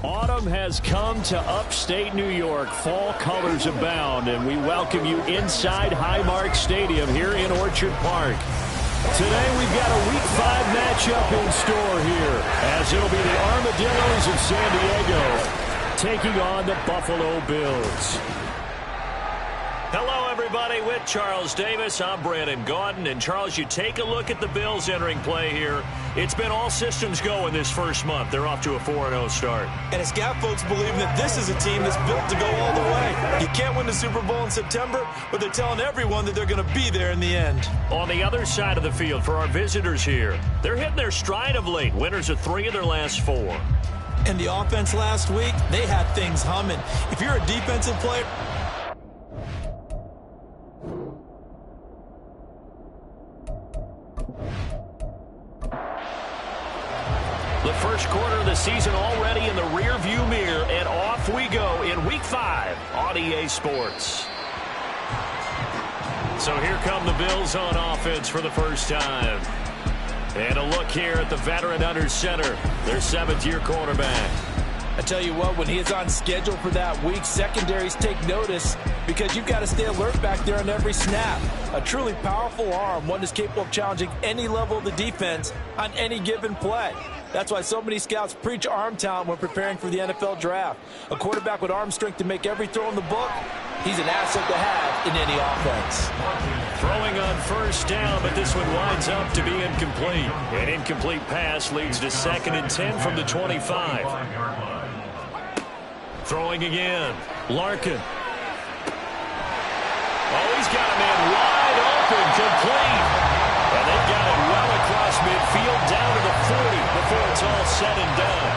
Autumn has come to upstate New York. Fall colors abound, and we welcome you inside Highmark Stadium here in Orchard Park. Today we've got a Week 5 matchup in store here, as it'll be the Armadillos of San Diego taking on the Buffalo Bills. Hello, everybody. With Charles Davis, I'm Brandon Gaudin. And, Charles, you take a look at the Bills entering play here. It's been all systems go in this first month. They're off to a 4-0 start. And it's got folks believing that this is a team that's built to go all the way. You can't win the Super Bowl in September, but they're telling everyone that they're going to be there in the end. On the other side of the field for our visitors here, they're hitting their stride of late. Winners of 3 of their last 4. And the offense last week, they had things humming. If you're a defensive player... The first quarter of the season already in the rear-view mirror, and off we go in Week 5 on EA Sports. So here come the Bills on offense for the first time. And a look here at the veteran under center, their 7th-year quarterback. I tell you what, when he is on schedule for that week, secondaries take notice because you've got to stay alert back there on every snap. A truly powerful arm, one that's capable of challenging any level of the defense on any given play. That's why so many scouts preach arm talent when preparing for the NFL draft. A quarterback with arm strength to make every throw in the book, he's an asset to have in any offense. Throwing on first down, but this one winds up to be incomplete. An incomplete pass leads to 2nd and 10 from the 25. Throwing again. Larkin. Oh, he's got a man wide open, complete. And they've got it well across midfield down to the 40 before it's all said and done.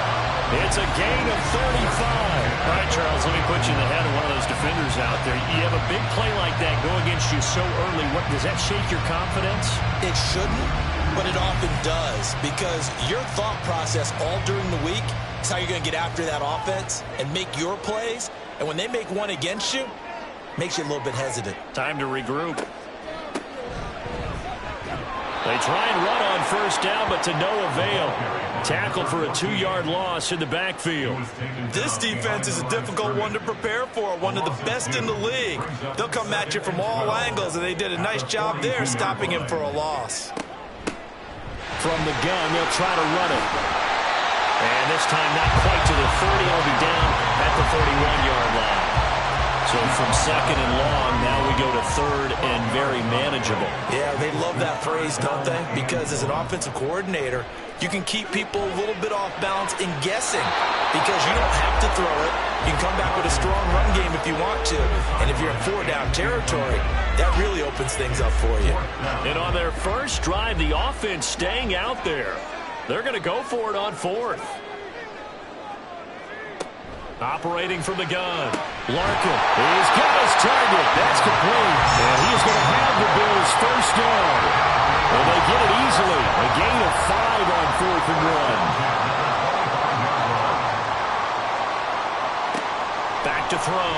It's a gain of 35. All right, Charles, let me put you in the head of one of those defenders out there. You have a big play like that go against you so early. What, does that shake your confidence? It shouldn't, but it often does, because your thought process all during the week is how you're going to get after that offense and make your plays. And when they make one against you, makes you a little bit hesitant. Time to regroup. They try and run on first down, but to no avail. Tackled for a 2-yard loss in the backfield. This defense is a difficult one to prepare for, one of the best in the league. They'll come at you from all angles, and they did a nice job there stopping him for a loss. From the gun, they'll try to run it. And this time not quite to the 30. It'll be down at the 31-yard line. So from 2nd and long, now we go to 3rd and very manageable. Yeah, they love that phrase, don't they? Because as an offensive coordinator, you can keep people a little bit off balance in guessing because you don't have to throw it. You can come back with a strong run game if you want to. And if you're in 4-down territory, that really opens things up for you. And on their first drive, the offense staying out there. They're going to go for it on 4th. Operating from the gun. Larkin, he's got his target. That's complete. And he is going to have the Bills first down. And they get it easily. A gain of 5 on 4th and 1. Back to throw.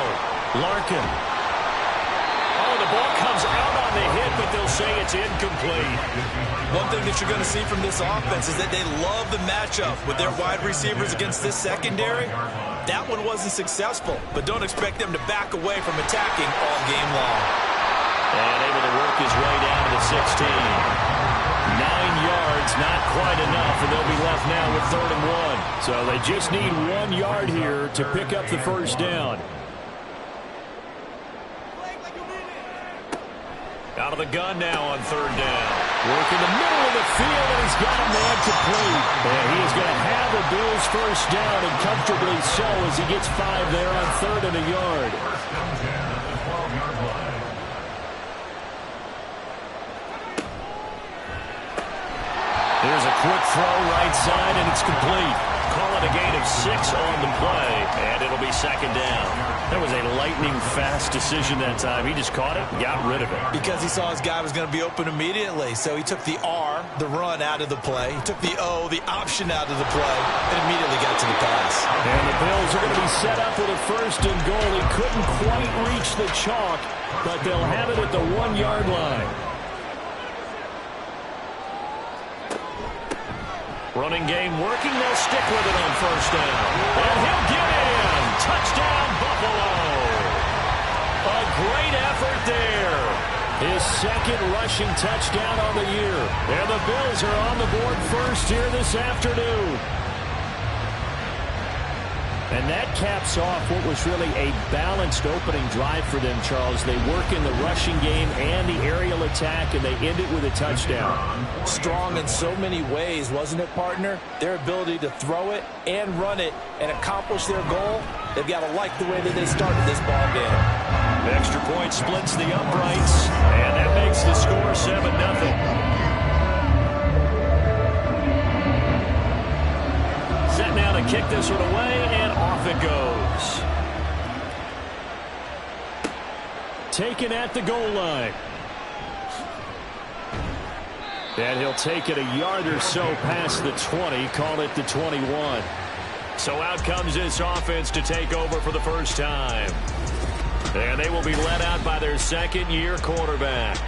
Larkin. Oh, the ball comes out on the hit, but they'll say it's incomplete. One thing that you're going to see from this offense is that they love the matchup with their wide receivers against this secondary. That one wasn't successful, but don't expect them to back away from attacking all game long. And able to work his way down to the 16. 9 yards, not quite enough, and they'll be left now with 3rd and 1. So they just need 1 yard here to pick up the first down. Out of the gun now on 3rd down. Work in the middle of the field, and he's got a man complete. And he is going to have the Bills first down, and comfortably so as he gets 5 there on 3rd and a yard. There's a quick throw right side, and it's complete. Call it a gain of 6 on the play, and it'll be 2nd down. That was a lightning-fast decision that time. He just caught it, got rid of it. Because he saw his guy was going to be open immediately, so he took the R, the run, out of the play. He took the O, the option, out of the play, and immediately got to the pass. And the Bills are going to be set up with a 1st and goal. He couldn't quite reach the chalk, but they'll have it at the 1-yard line. Running game working. They'll stick with it on first down. And he'll effort there. His second rushing touchdown on the year. And the Bills are on the board first here this afternoon. And that caps off what was really a balanced opening drive for them, Charles. They work in the rushing game and the aerial attack, and they end it with a touchdown. Strong in so many ways, wasn't it, partner? Their ability to throw it and run it and accomplish their goal, they've got to like the way that they started this ball game. The extra point splits the uprights, and that makes the score 7-0. Set now to kick this one away, and off it goes. Taken at the goal line. And he'll take it a yard or so past the 20, call it the 21. So out comes this offense to take over for the first time. And they will be led out by their second-year quarterback.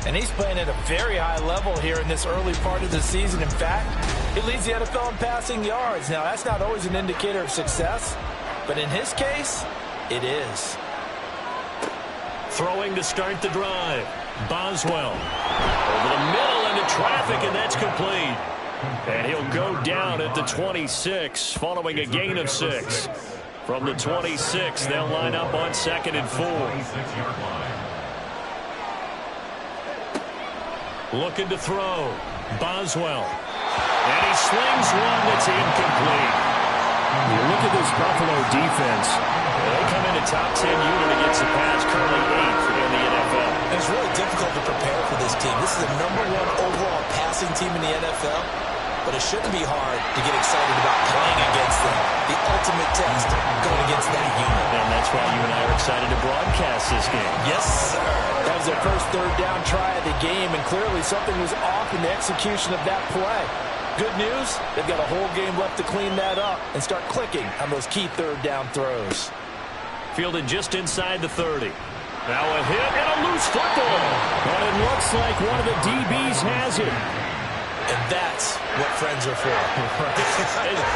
And he's playing at a very high level here in this early part of the season. In fact, he leads the NFL in passing yards. Now, that's not always an indicator of success, but in his case, it is. Throwing to start the drive. Boswell. Over the middle into traffic, and that's complete. And he'll go down at the 26, following a gain of 6. From the 26, they'll line up on 2nd and 4. Looking to throw. Boswell. And he slings one that's incomplete. You look at this Buffalo defense. They come in a top 10 unit against the pass, currently 8th in the NFL. It's really difficult to prepare for this team. This is the #1 overall passing team in the NFL, but it shouldn't be hard to get excited about playing against them. The ultimate test going against that unit. And that's why you and I are excited to broadcast this game. Yes, sir. That was their first third down try of the game, and clearly something was off in the execution of that play. Good news, they've got a whole game left to clean that up and start clicking on those key third down throws. Fielded just inside the 30. Now a hit and a loose football. And it looks like one of the DBs has it. And that's what friends are for.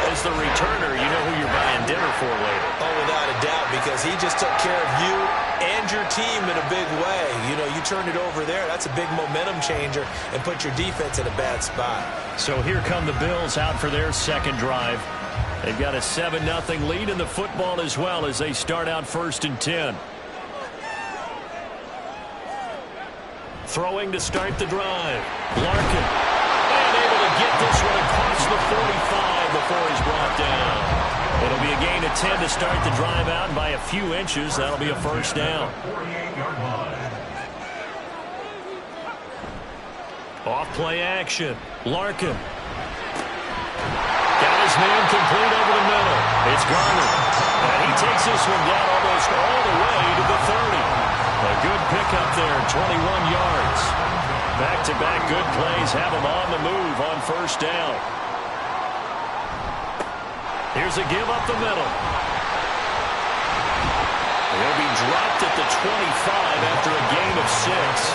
As the returner, you know who you're buying dinner for later. Oh, without a doubt, because he just took care of you and your team in a big way. You know, you turned it over there. That's a big momentum changer and put your defense in a bad spot. So here come the Bills out for their second drive. They've got a 7-0 lead in the football as well as they start out 1st and 10. Throwing to start the drive. Larkin. And able to get this one across the 45 before he's brought down. It'll be a gain of 10 to start the drive out, and by a few inches, that'll be a first down. Off play action. Larkin. Got his man complete over the middle. It's Garner. And he takes this one down almost all the way to the 30. A good pickup there, 21 yards. Back-to-back good plays have him on the move on first down. Here's a give up the middle. He'll be dropped at the 25 after a gain of 6.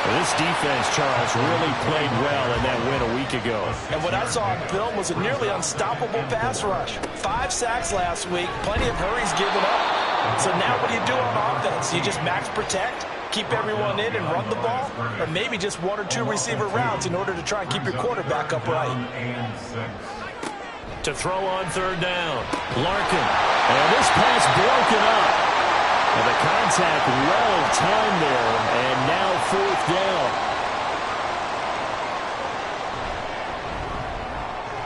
This defense, Charles, really played well in that win a week ago. And what I saw on film was a nearly unstoppable pass rush. 5 sacks last week, plenty of hurries given up. So now what do you do on offense? You just max protect, keep everyone in and run the ball, or maybe just 1 or 2 receiver routes in order to try and keep your quarterback upright. To throw on third down, Larkin. And this pass broken up. And the contact well timed there, and now 4th down.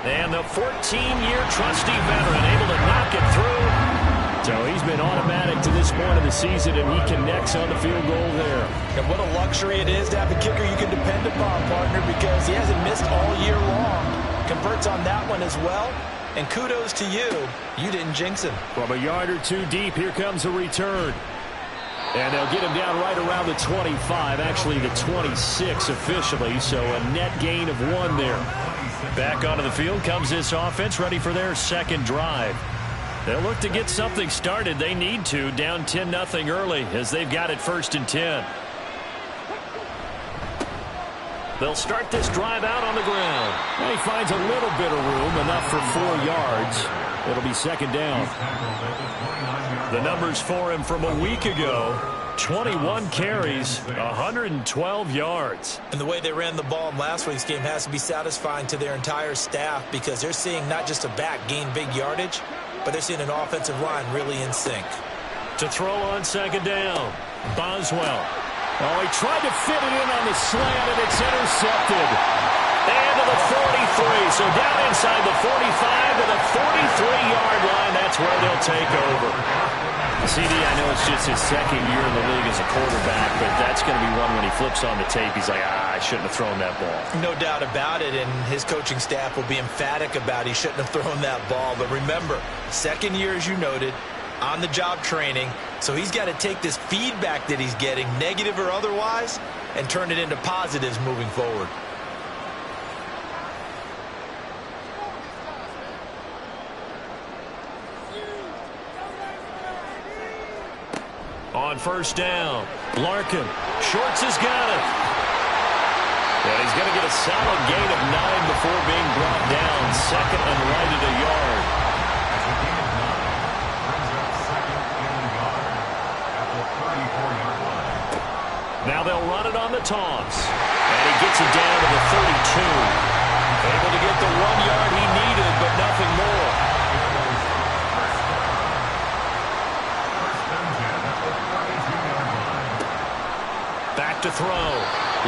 And the 14-year trusty veteran able to knock it through. So he's been automatic to this point of the season, and he connects on the field goal there. And what a luxury it is to have a kicker you can depend upon, partner, because he hasn't missed all year long. Converts on that one as well. And kudos to you. You didn't jinx him. From a yard or 2 deep, here comes a return. And they'll get him down right around the 25, actually the 26 officially, so a net gain of 1 there. Back onto the field comes this offense, ready for their second drive. They'll look to get something started. They need to, down 10-0 early as they've got it 1st and 10. They'll start this drive out on the ground. And he finds a little bit of room, enough for 4 yards. It'll be 2nd down. The numbers for him from a week ago, 21 carries, 112 yards. And the way they ran the ball in last week's game has to be satisfying to their entire staff because they're seeing not just a back gain big yardage, but they're seeing an offensive line really in sync. To throw on second down, Boswell. Oh, he tried to fit it in on the slant, and it's intercepted. And to the 43, so down inside the 45 to the 43-yard line. That's where they'll take over. CD, I know it's just his second year in the league as a quarterback, but that's going to be one when he flips on the tape. He's like, I shouldn't have thrown that ball. No doubt about it, and his coaching staff will be emphatic about he shouldn't have thrown that ball. But remember, second year, as you noted, on-the-job training, so he's got to take this feedback that he's getting, negative or otherwise, and turn it into positives moving forward. On first down, Larkin. Shorts has got it. And he's going to get a solid gain of 9 before being brought down. Second and right at a yard. Now they'll run it on the toss. And he gets it down to the 32. Able to get the 1 yard he needed, but nothing more. Back to throw.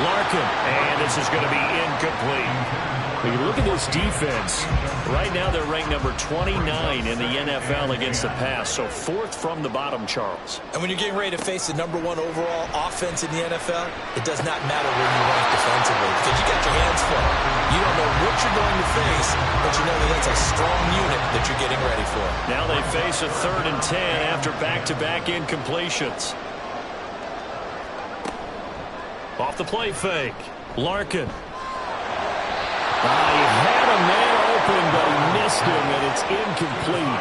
Larkin. And this is going to be incomplete. When you look at this defense, right now they're ranked number 29 in the NFL against the pass, so fourth from the bottom, Charles. And when you're getting ready to face the #1 overall offense in the NFL, it does not matter where you rank defensively because you got your hands full. You don't know what you're going to face, but you know that that's a strong unit that you're getting ready for. Now they face a 3rd and 10 after back-to-back incompletions. Off the play fake. Larkin. He had a man open, but he missed him, and it's incomplete.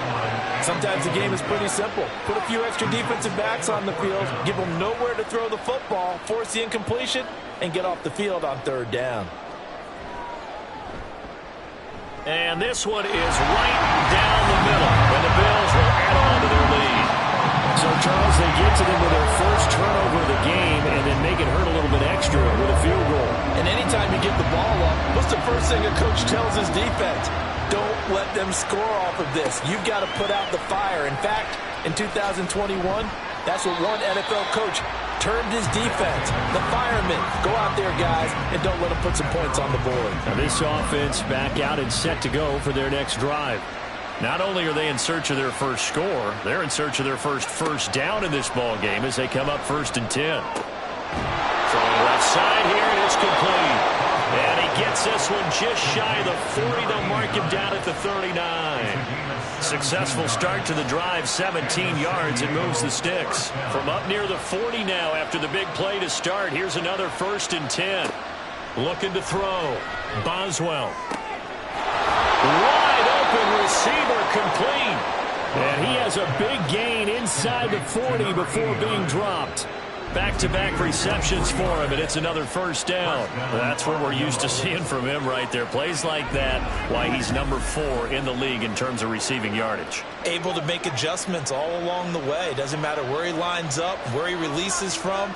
Sometimes the game is pretty simple. Put a few extra defensive backs on the field, give them nowhere to throw the football, force the incompletion, and get off the field on 3rd down. And this one is right down the middle, and the Bills will add on to their lead. So, Charles, they get to them with their first turnover of the game and then make it hurt a little bit extra with a field goal. And anytime you get the ball up, what's the first thing a coach tells his defense? Don't let them score off of this. You've got to put out the fire. In fact, in 2021, that's what one NFL coach termed his defense. The firemen. Go out there, guys, and don't let them put some points on the board. Now this offense back out and set to go for their next drive. Not only are they in search of their first score, they're in search of their first down in this ball game as they come up 1st and 10. Throwing left side here, and it's complete. And he gets this one just shy of the 40. They'll mark him down at the 39. Successful start to the drive, 17 yards, and moves the sticks. From up near the 40 now after the big play to start. Here's another 1st and 10. Looking to throw. Boswell. Wide open receiver, complete. And he has a big gain inside the 40 before being dropped. Back-to-back receptions for him, and it's another 1st down. That's what we're used to seeing from him right there. Plays like that, why he's number 4 in the league in terms of receiving yardage. Able to make adjustments all along the way. Doesn't matter where he lines up, where he releases from.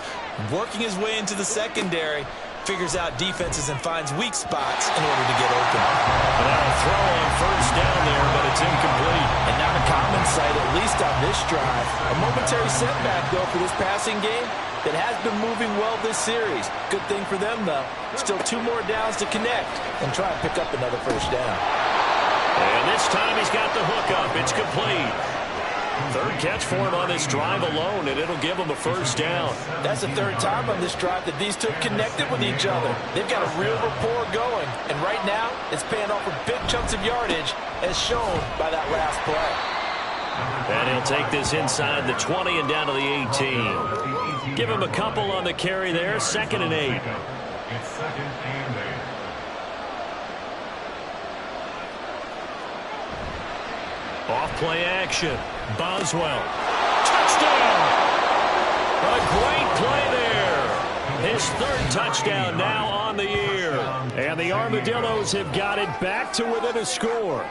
Working his way into the secondary. Figures out defenses and finds weak spots in order to get open. And that'll throw on 1st down there, but it's incomplete. And not a common sight, at least on this drive. A momentary setback, though, for this passing game that has been moving well this series. Good thing for them, though. Still 2 more downs to connect and try and pick up another 1st down. And this time he's got the hook up. It's complete. 3rd catch for him on this drive alone, and it'll give him a 1st down. That's the 3rd time on this drive that these two connected with each other. They've got a real rapport going, and right now it's paying off with big chunks of yardage as shown by that last play. And he'll take this inside the 20 and down to the 18. Give him a couple on the carry there, 2nd and 8. It's 2nd and 8. Off play action. Boswell. Touchdown! A great play there. His 3rd touchdown now on the year. And the Armadillos have got it back to within a score.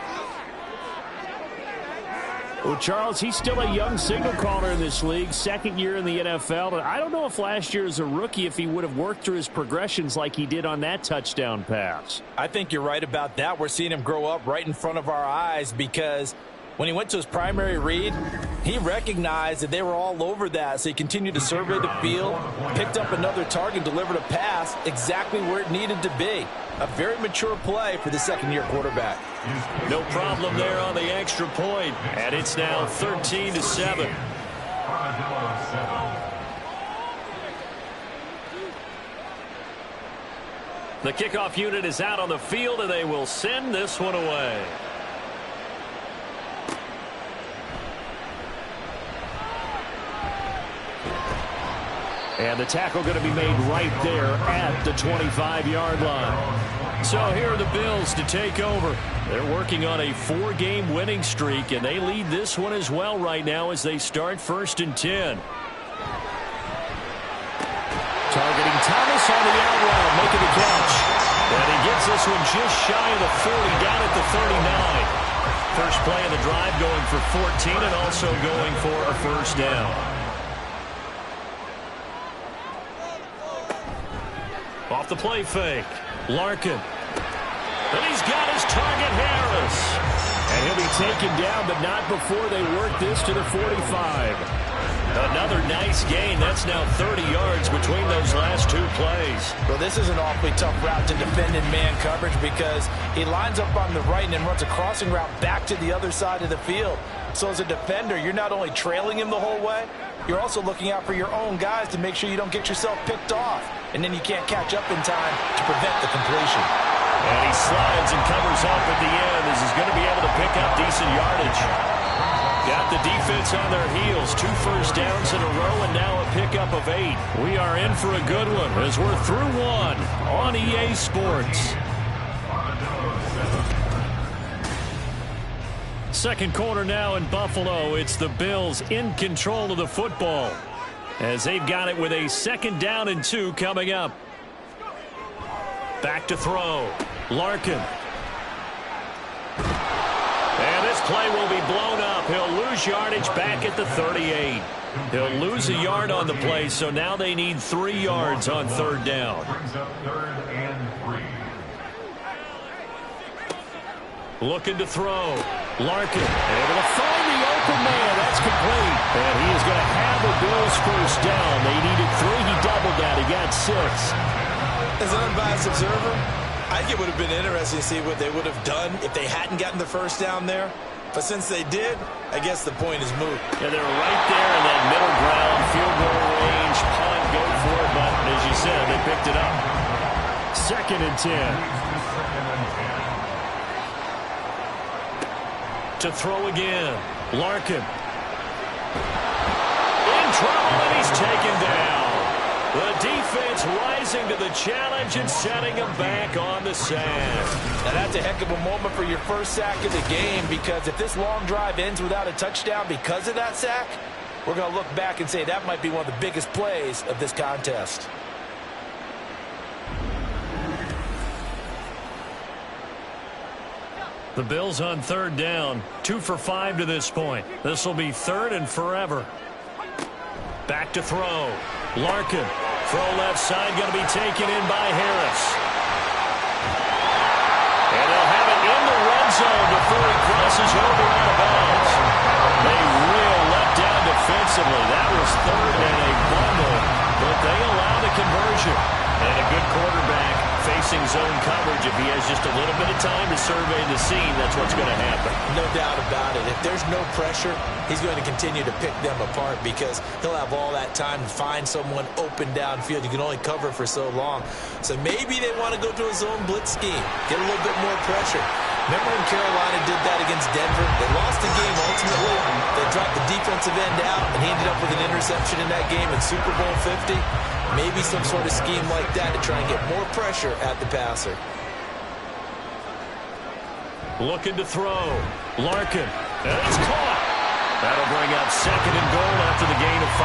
Well, Charles, he's still a young signal caller in this league, second year in the NFL. And I don't know if last year as a rookie, if he would have worked through his progressions like he did on that touchdown pass. I think you're right about that. We're seeing him grow up right in front of our eyes because when he went to his primary read, he recognized that they were all over that, so he continued to survey the field, picked up another target, delivered a pass exactly where it needed to be. A very mature play for the second-year quarterback. No problem there on the extra point, and it's now 13-7. The kickoff unit is out on the field, and they will send this one away. And the tackle going to be made right there at the 25-yard line. So here are the Bills to take over. They're working on a 4-game winning streak, and they lead this one as well right now as they start 1st and 10. Targeting Thomas on the out route, making the catch. And he gets this one just shy of the 40, down at the 39. First play of the drive going for 14 and also going for a first down. Off the play fake, Larkin. And he's got his target, Harris. And he'll be taken down, but not before they work this to the 45. Another nice gain. That's now 30 yards between those last 2 plays. Well, this is an awfully tough route to defend in man coverage because he lines up on the right and then runs a crossing route back to the other side of the field. So as a defender, you're not only trailing him the whole way, you're also looking out for your own guys to make sure you don't get yourself picked off. And then you can't catch up in time to prevent the completion. And he slides and covers up at the end as he's going to be able to pick up decent yardage. Got the defense on their heels. 2 first downs in a row and now a pickup of 8. We are in for a good one as we're through 1 on EA Sports. Second quarter now in Buffalo. It's the Bills in control of the football as they've got it with a 2nd down and 2 coming up. Back to throw. Larkin. And this play will be blown up. He'll lose yardage back at the 38. He'll lose a yard on the play, so now they need 3 yards on 3rd down. Looking to throw. Larkin able to find the open man. That's complete. And he is going to have the Bills first down. They needed 3. He doubled that. He got 6. As an unbiased observer, I think it would have been interesting to see what they would have done if they hadn't gotten the first down there. But since they did, I guess the point is moot. Yeah, they're right there in that middle ground, field goal range, punt, go for it. But as you said, they picked it up. 2nd and 10. To throw again. Larkin. In trouble, and he's taken down. The defense rising to the challenge and setting him back on the sand. Now that's a heck of a moment for your first sack of the game because if this long drive ends without a touchdown because of that sack, we're going to look back and say that might be one of the biggest plays of this contest. The Bills on 3rd down. 2 for 5 to this point. This will be 3rd and forever. Back to throw. Larkin. Throw left side going to be taken in by Harris. And they'll have it in the red zone before he crosses over out of bounds. They real let down defensively. That was 3rd and a bundle, but they allow the conversion. And a good quarterback facing zone coverage. If he has just a little bit of time to survey the scene, that's what's going to happen. No doubt about it. If there's no pressure, he's going to continue to pick them apart because he'll have all that time to find someone open downfield. You can only cover for so long. So maybe they want to go to a zone blitz scheme, get a little bit more pressure. Remember when Carolina did that against Denver? They lost the game ultimately. They dropped the defensive end out, and he ended up with an interception in that game in Super Bowl 50. Maybe some sort of scheme like that to try and get more pressure at the passer. Looking to throw. Larkin. And it's caught. That'll bring up 2nd and goal after the gain of 5.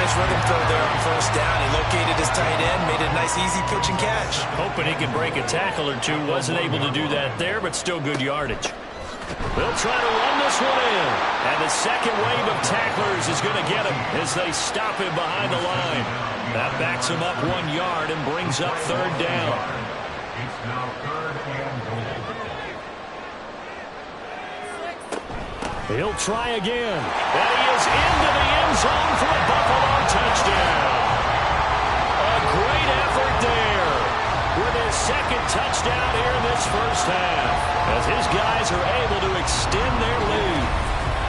Nice rhythm throw there on first down. He located his tight end, made it a nice easy pitch and catch. Hoping he could break a tackle or two. Wasn't able to do that there, but still good yardage. They'll try to run this this one in. And the second wave of tacklers is going to get him as they stop him behind the line. That backs him up 1 yard and brings up third down. It's now third and goal. He'll try again. And he is into the end zone for a Buffalo touchdown. A great effort there with his second touchdown here in this first half, as his guys are able to extend their lead.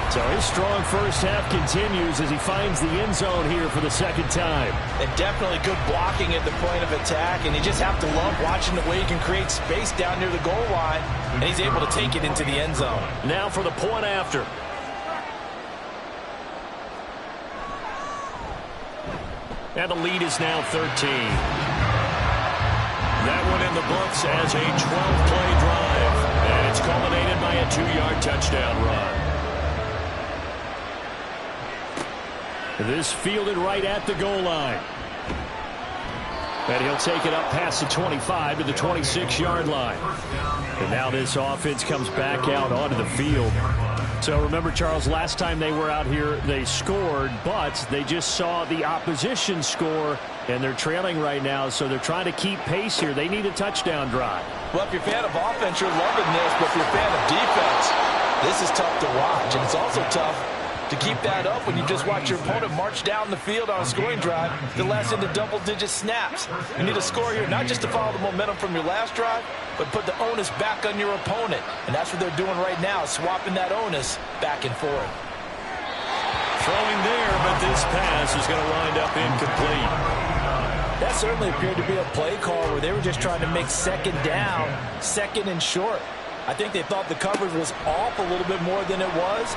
So his strong first half continues as he finds the end zone here for the second time. And definitely good blocking at the point of attack, and you just have to love watching the way he can create space down near the goal line, and he's able to take it into the end zone. Now for the point after. And the lead is now 13. That one in the books as a 12-play drive. And it's culminated by a 2-yard touchdown run. This fielded right at the goal line. And he'll take it up past the 25 to the 26-yard line. And now this offense comes back out onto the field. So remember, Charles, last time they were out here, they scored, but they just saw the opposition score, and they're trailing right now, so they're trying to keep pace here. They need a touchdown drive. Well, if you're a fan of offense, you're loving this, but if you're a fan of defense, this is tough to watch, and it's also tough to keep that up when you just watch your opponent march down the field on a scoring drive that lasts into double-digit snaps. You need a score here, not just to follow the momentum from your last drive, but put the onus back on your opponent. And that's what they're doing right now, swapping that onus back and forth. Throwing there, but this pass is going to wind up incomplete. That certainly appeared to be a play call where they were just trying to make second down, second and short. I think they thought the coverage was off a little bit more than it was.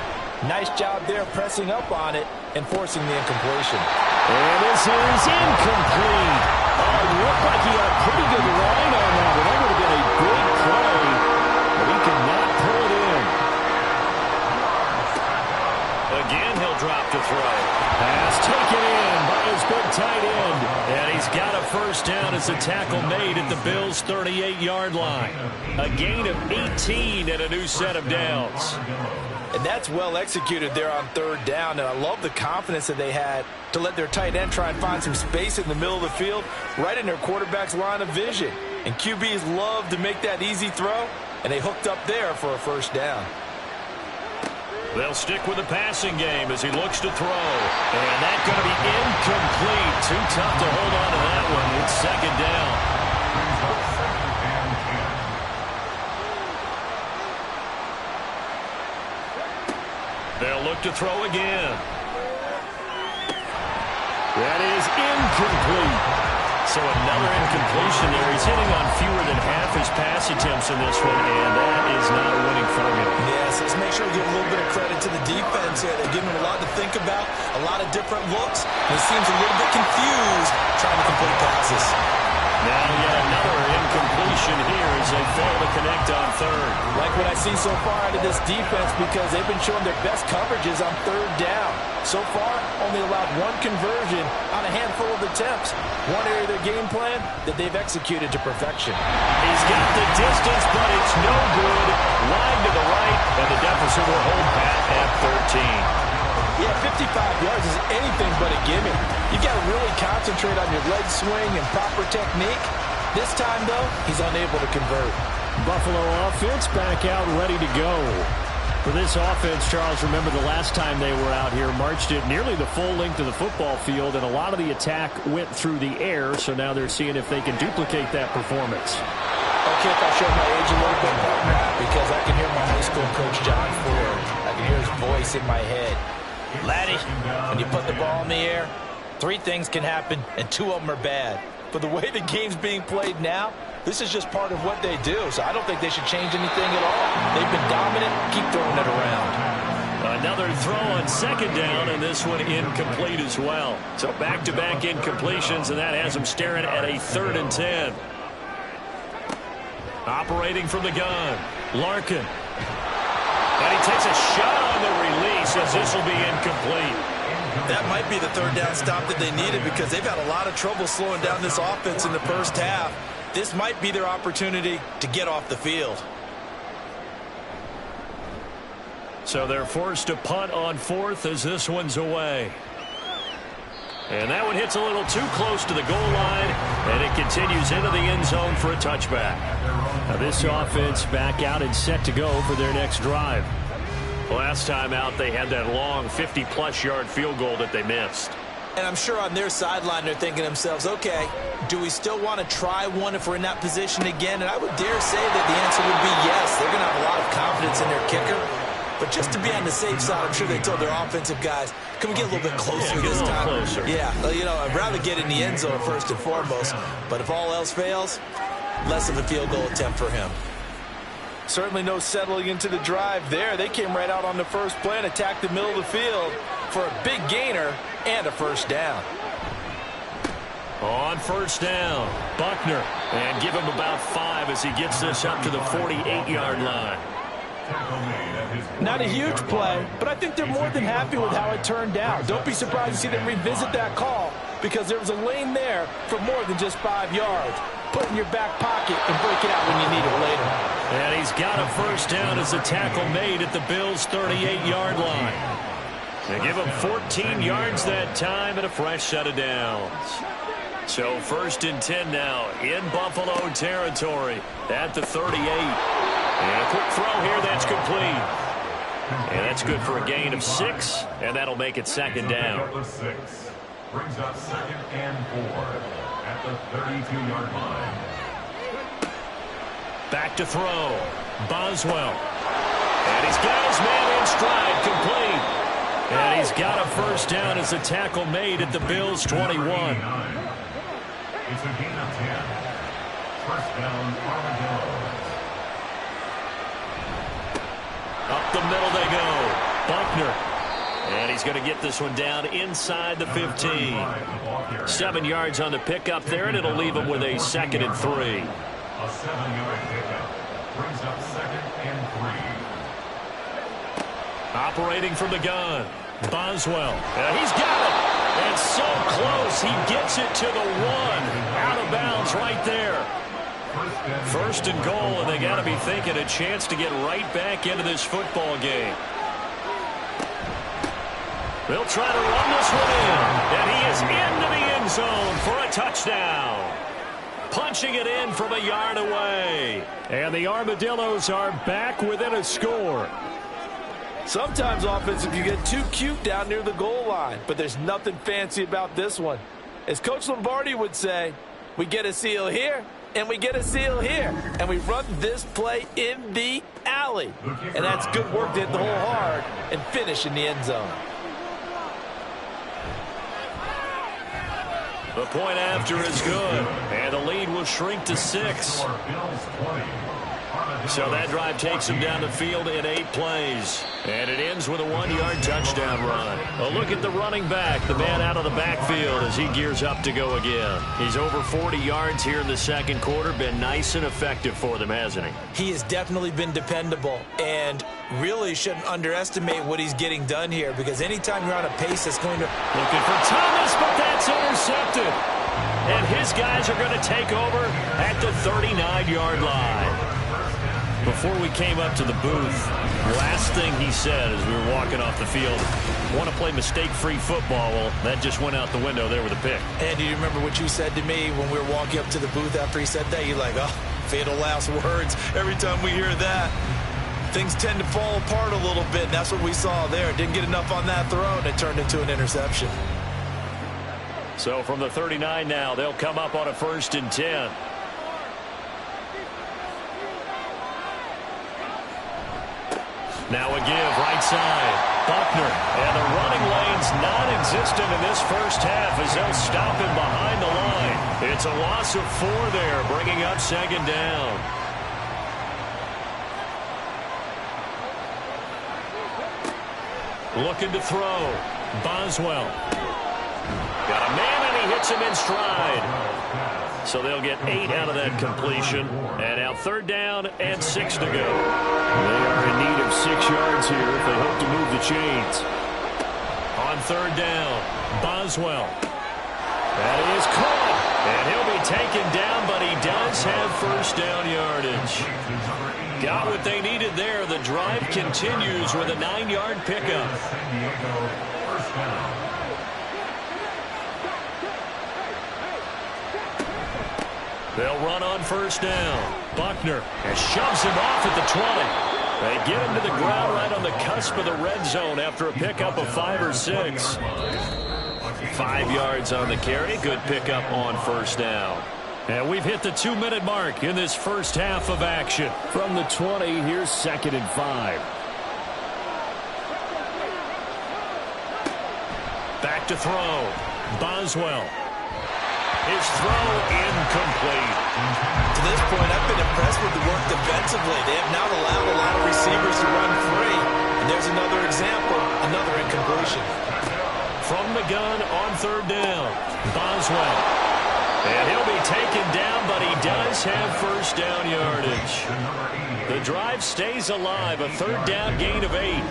Nice job there pressing up on it and forcing the incompletion. And this is incomplete. It looked like he had a pretty good line on that. That would have been a big play, but he could not pull it in. Again, he'll drop to throw. Pass taken in by his big tight end. And he's got a first down as the tackle made at the Bills' 38-yard line. A gain of 18 and a new set of downs. And that's well executed there on third down. And I love the confidence that they had to let their tight end try and find some space in the middle of the field, right in their quarterback's line of vision. And QBs love to make that easy throw, and they hooked up there for a first down. They'll stick with the passing game as he looks to throw. And that's going to be incomplete. Too tough to hold on to that one. It's second down. They'll look to throw again. That is incomplete. So another incompletion there. He's hitting on fewer than half his pass attempts in this one, and that is not a winning formula. Yes, let's make sure we give a little bit of credit to the defense here. They're giving him a lot to think about, a lot of different looks. He seems a little bit confused trying to complete passes. Now yet another incompletion here as they fail to connect on third. Like what I see so far out of this defense, because they've been showing their best coverages on third down. So far, only allowed one conversion on a handful of attempts. One area of their game plan that they've executed to perfection. He's got the distance, but it's no good. Wide to the right, and the deficit will hold pat at 13. Yeah, 55 yards is anything but a gimme. You got to really concentrate on your leg swing and proper technique. This time, though, he's unable to convert. Buffalo offense back out ready to go. For this offense, Charles, remember the last time they were out here, marched it nearly the full length of the football field, and a lot of the attack went through the air, so now they're seeing if they can duplicate that performance. Okay, if I show my age a little bit, because I can hear my high school coach, John Ford. I can hear his voice in my head. Laddie, when you put the ball in the air, 3 things can happen, and 2 of them are bad. But the way the game's being played now, this is just part of what they do. So I don't think they should change anything at all. They've been dominant. Keep throwing it around. Another throw on second down, and this one incomplete as well. So back-to-back incompletions, and that has them staring at a 3rd and 10. Operating from the gun, Larkin. And he takes a shot on the release as this will be incomplete. That might be the 3rd down stop that they needed, because they've had a lot of trouble slowing down this offense in the first half. This might be their opportunity to get off the field. So they're forced to punt on fourth as this one's away. And that one hits a little too close to the goal line, and it continues into the end zone for a touchback. Now this offense back out and set to go for their next drive. Last time out, they had that long 50-plus yard field goal that they missed. And I'm sure on their sideline they're thinking to themselves, okay, do we still want to try one if we're in that position again? And I would dare say that the answer would be yes. They're going to have a lot of confidence in their kicker. But just to be on the safe side, I'm sure they told their offensive guys, can we get a little bit closer this time? Closer. Yeah, you know, I'd rather get in the end zone first and foremost. But if all else fails, less of a field goal attempt for him. Certainly no settling into the drive there. They came right out on the first play and attacked the middle of the field for a big gainer and a first down. On first down, Buckner. And give him about 5 as he gets this up to the 48-yard line. Not a huge play, but I think they're more than happy with how it turned out. Don't be surprised to see them revisit that call because there was a lane there for more than just 5 yards. Put it in your back pocket and break it out when you need it later. And he's got a first down as the tackle made at the Bills' 38-yard line. They give him 14 yards that time and a fresh set of downs. So first and 10 now in Buffalo territory at the 38. And a quick throw here that's complete. And that's good for a gain of 6, and that'll make it second down. Brings up second and 4 at the 32-yard line. Back to throw. Boswell. And he's got his man in stride, complete. And he's got a first down as the tackle made at the Bills' 21. It's a gain of 10. First down, Armadillos. Up the middle they go. Buckner. And he's going to get this one down inside the 15. 7 yards on the pickup there, and it'll leave him with a second and 3. A 7-yard pickup brings up second and 3. Operating from the gun. Boswell. He's got it. And so close. He gets it to the 1. Out of bounds right there. First and goal, and they got to be thinking a chance to get right back into this football game. They'll try to run this one in, and he is into the end zone for a touchdown. Punching it in from a yard away. And the Armadillos are back within a score. Sometimes offensive can get too cute down near the goal line, but there's nothing fancy about this one. As Coach Lombardi would say, we get a seal here, and we get a seal here, and we run this play in the alley. And that's good work to hit the hole hard and finish in the end zone. The point after is good, and the lead will shrink to 6. So that drive takes him down the field in 8 plays. And it ends with a 1-yard touchdown run. A look at the running back, the man out of the backfield as he gears up to go again. He's over 40 yards here in the second quarter. Been nice and effective for them, hasn't he? He has definitely been dependable and really shouldn't underestimate what he's getting done here because anytime you're on a pace that's going to... Looking for Thomas, but that's intercepted. And his guys are going to take over at the 39-yard line. Before we came up to the booth, last thing he said as we were walking off the field, want to play mistake-free football. Well, that just went out the window there with a pick. And do you remember what you said to me when we were walking up to the booth after he said that? You're like, oh, fatal last words. Every time we hear that, things tend to fall apart a little bit. And that's what we saw there. Didn't get enough on that throw, and it turned into an interception. So from the 39 now, they'll come up on a first and 10. Now a give, right side. Buckner. And the running lane's non-existent in this first half as they'll stop him behind the line. It's a loss of 4 there, bringing up second down. Looking to throw. Boswell. Got a man, and he hits him in stride. So they'll get 8 out of that completion. And now third down and 6 to go. They are in need of 6 yards here if they hope to move the chains. On third down, Boswell. That is caught. And he'll be taken down, but he does have first down yardage. Got what they needed there. The drive continues with a 9-yard pickup. They'll run on first down. Buckner shoves him off at the 20. They get him to the ground right on the cusp of the red zone after a pickup of 5 or 6. 5 yards on the carry. Good pickup on first down. And we've hit the 2-minute mark in this first half of action. From the 20, here's 2nd and 5. Back to throw. Boswell. His throw incomplete. To this point, I've been impressed with the work defensively. They have not allowed a lot of receivers to run free. And there's another example, another incompletion. From the gun on 3rd down, Boswell. And he'll be taken down, but he does have first down yardage. The drive stays alive, a 3rd down gain of 8.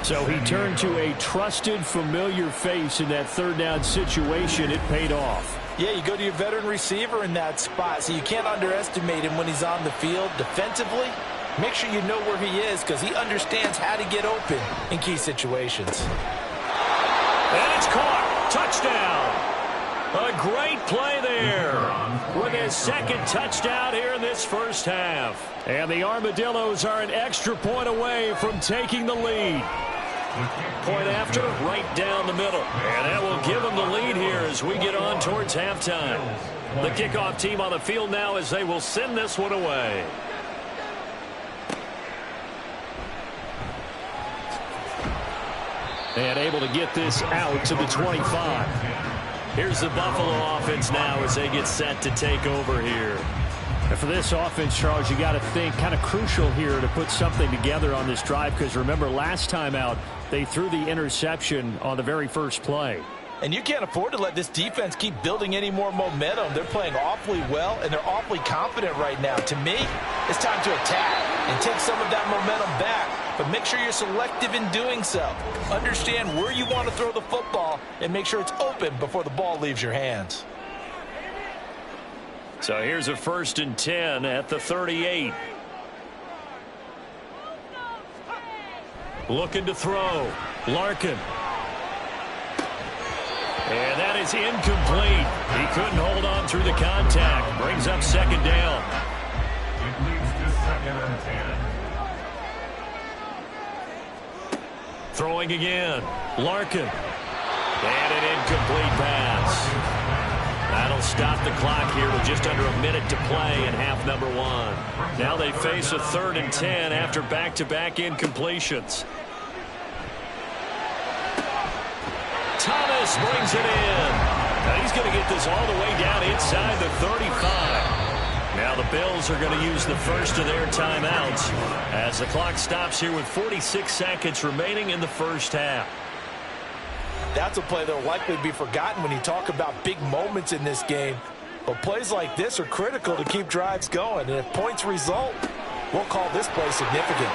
So he turned to a trusted, familiar face in that 3rd down situation. It paid off. Yeah, you go to your veteran receiver in that spot, so you can't underestimate him when he's on the field. Defensively, make sure you know where he is because he understands how to get open in key situations. And it's caught. Touchdown. A great play there with his 2nd touchdown here in this first half. And the Armadillos are an extra point away from taking the lead. Point after, right down the middle. And that will give them the lead here as we get on towards halftime. The kickoff team on the field now as they will send this one away. And able to get this out to the 25. Here's the Buffalo offense now as they get set to take over here. And for this offense, Charles, you got to think kind of crucial here to put something together on this drive because remember last time out they threw the interception on the very first play. And you can't afford to let this defense keep building any more momentum. They're playing awfully well, and they're awfully confident right now. To me, it's time to attack and take some of that momentum back. But make sure you're selective in doing so. Understand where you want to throw the football and make sure it's open before the ball leaves your hands. So here's a 1st and 10 at the 38. Looking to throw. Larkin. And that is incomplete. He couldn't hold on through the contact. Brings up 2nd down. It leads to 2nd and 10. Throwing again. Larkin. And an incomplete pass. That'll stop the clock here with just under a minute to play in half number 1. Now they face a 3rd and 10 after back-to-back incompletions. Thomas brings it in. Now he's going to get this all the way down inside the 35. Now the Bills are going to use the first of their timeouts as the clock stops here with 46 seconds remaining in the first half. That's a play that will likely be forgotten when you talk about big moments in this game. But plays like this are critical to keep drives going. And if points result, we'll call this play significant.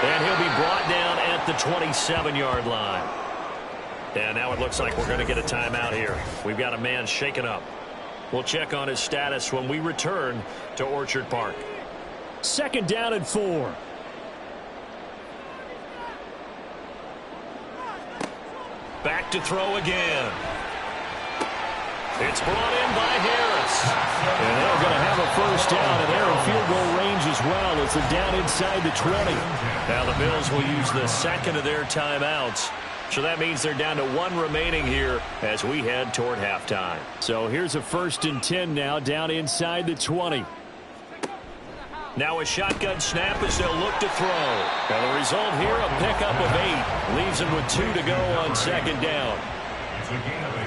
And he'll be brought down at the 27-yard line. And now it looks like we're going to get a timeout here. We've got a man shaken up. We'll check on his status when we return to Orchard Park. 2nd down and 4. Back to throw again. It's brought in by Harris. And they're going to have a first down, and they're in field goal range as well as they're down inside the 20. Now the Bills will use the 2nd of their timeouts. So that means they're down to 1 remaining here as we head toward halftime. So here's a 1st and 10 now down inside the 20. Now a shotgun snap as they'll look to throw. And the result here, a pickup of 8. Leaves them with 2 to go on 2nd down. It's a gain of 8.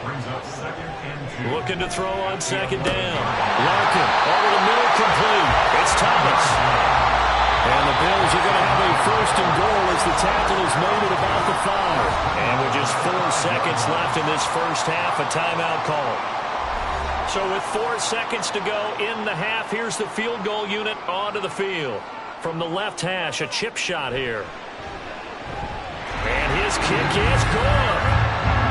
Brings up 2nd and 2. Looking to throw on 2nd down. Larkin over the middle, complete. It's Thomas. And the Bills are going to have a 1st and goal as the tackle is made at about the 5. And with just 4 seconds left in this first half, a timeout call. So with 4 seconds to go in the half, here's the field goal unit onto the field. From the left hash, a chip shot here. And his kick is good.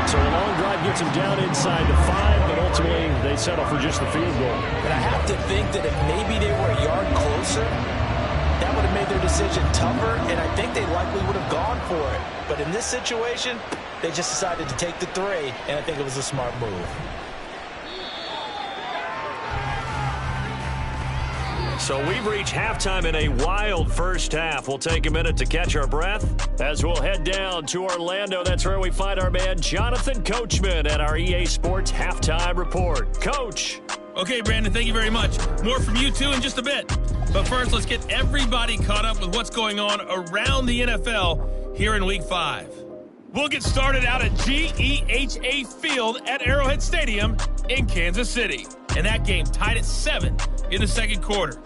So a long drive gets them down inside the 5, but ultimately they settle for just the field goal. And I have to think that if maybe they were a yard closer, that would have made their decision tougher, and I think they likely would have gone for it. But in this situation, they just decided to take the 3, and I think it was a smart move. So we've reached halftime in a wild first half. We'll take a minute to catch our breath as we'll head down to Orlando. That's where we find our man Jonathan Coachman at our EA Sports Halftime Report. Coach. Okay, Brandon, thank you very much. More from you, too, in just a bit. But first, let's get everybody caught up with what's going on around the NFL here in Week 5. We'll get started out at GEHA Field at Arrowhead Stadium in Kansas City. And that game tied at 7 in the second quarter.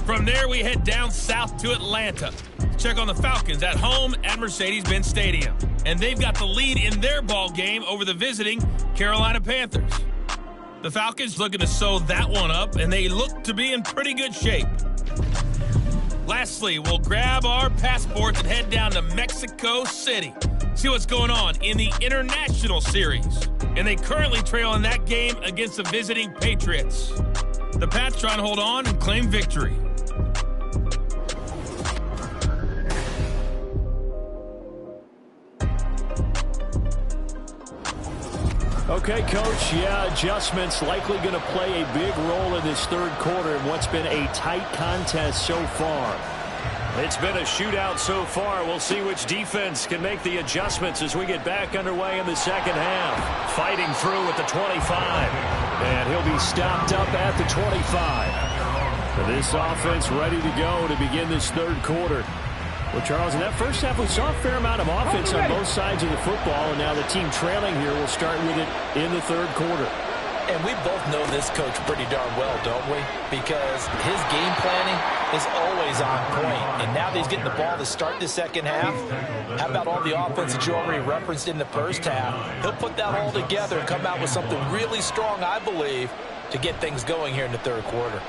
From there, we head down south to Atlanta to check on the Falcons at home at Mercedes-Benz Stadium. And they've got the lead in their ball game over the visiting Carolina Panthers. The Falcons looking to sew that one up, and they look to be in pretty good shape. Lastly, we'll grab our passports and head down to Mexico City. See what's going on in the International Series. And they currently trail in that game against the visiting Patriots. The Pats trying to hold on and claim victory. Okay, Coach, adjustments likely going to play a big role in this third quarter in what's been a tight contest so far. It's been a shootout so far. We'll see which defense can make the adjustments as we get back underway in the second half. Fighting through at the 25. And he'll be stopped up at the 25. This offense ready to go to begin this third quarter. Well, Charles, in that first half, we saw a fair amount of offense on both sides of the football, and now the team trailing here will start with it in the third quarter. And we both know this coach pretty darn well, don't we? Because his game planning is always on point. And now that he's getting the ball to start the second half, how about all the offense that you already referenced in the first half? He'll put that all together and come out with something really strong, I believe, to get things going here in the third quarter.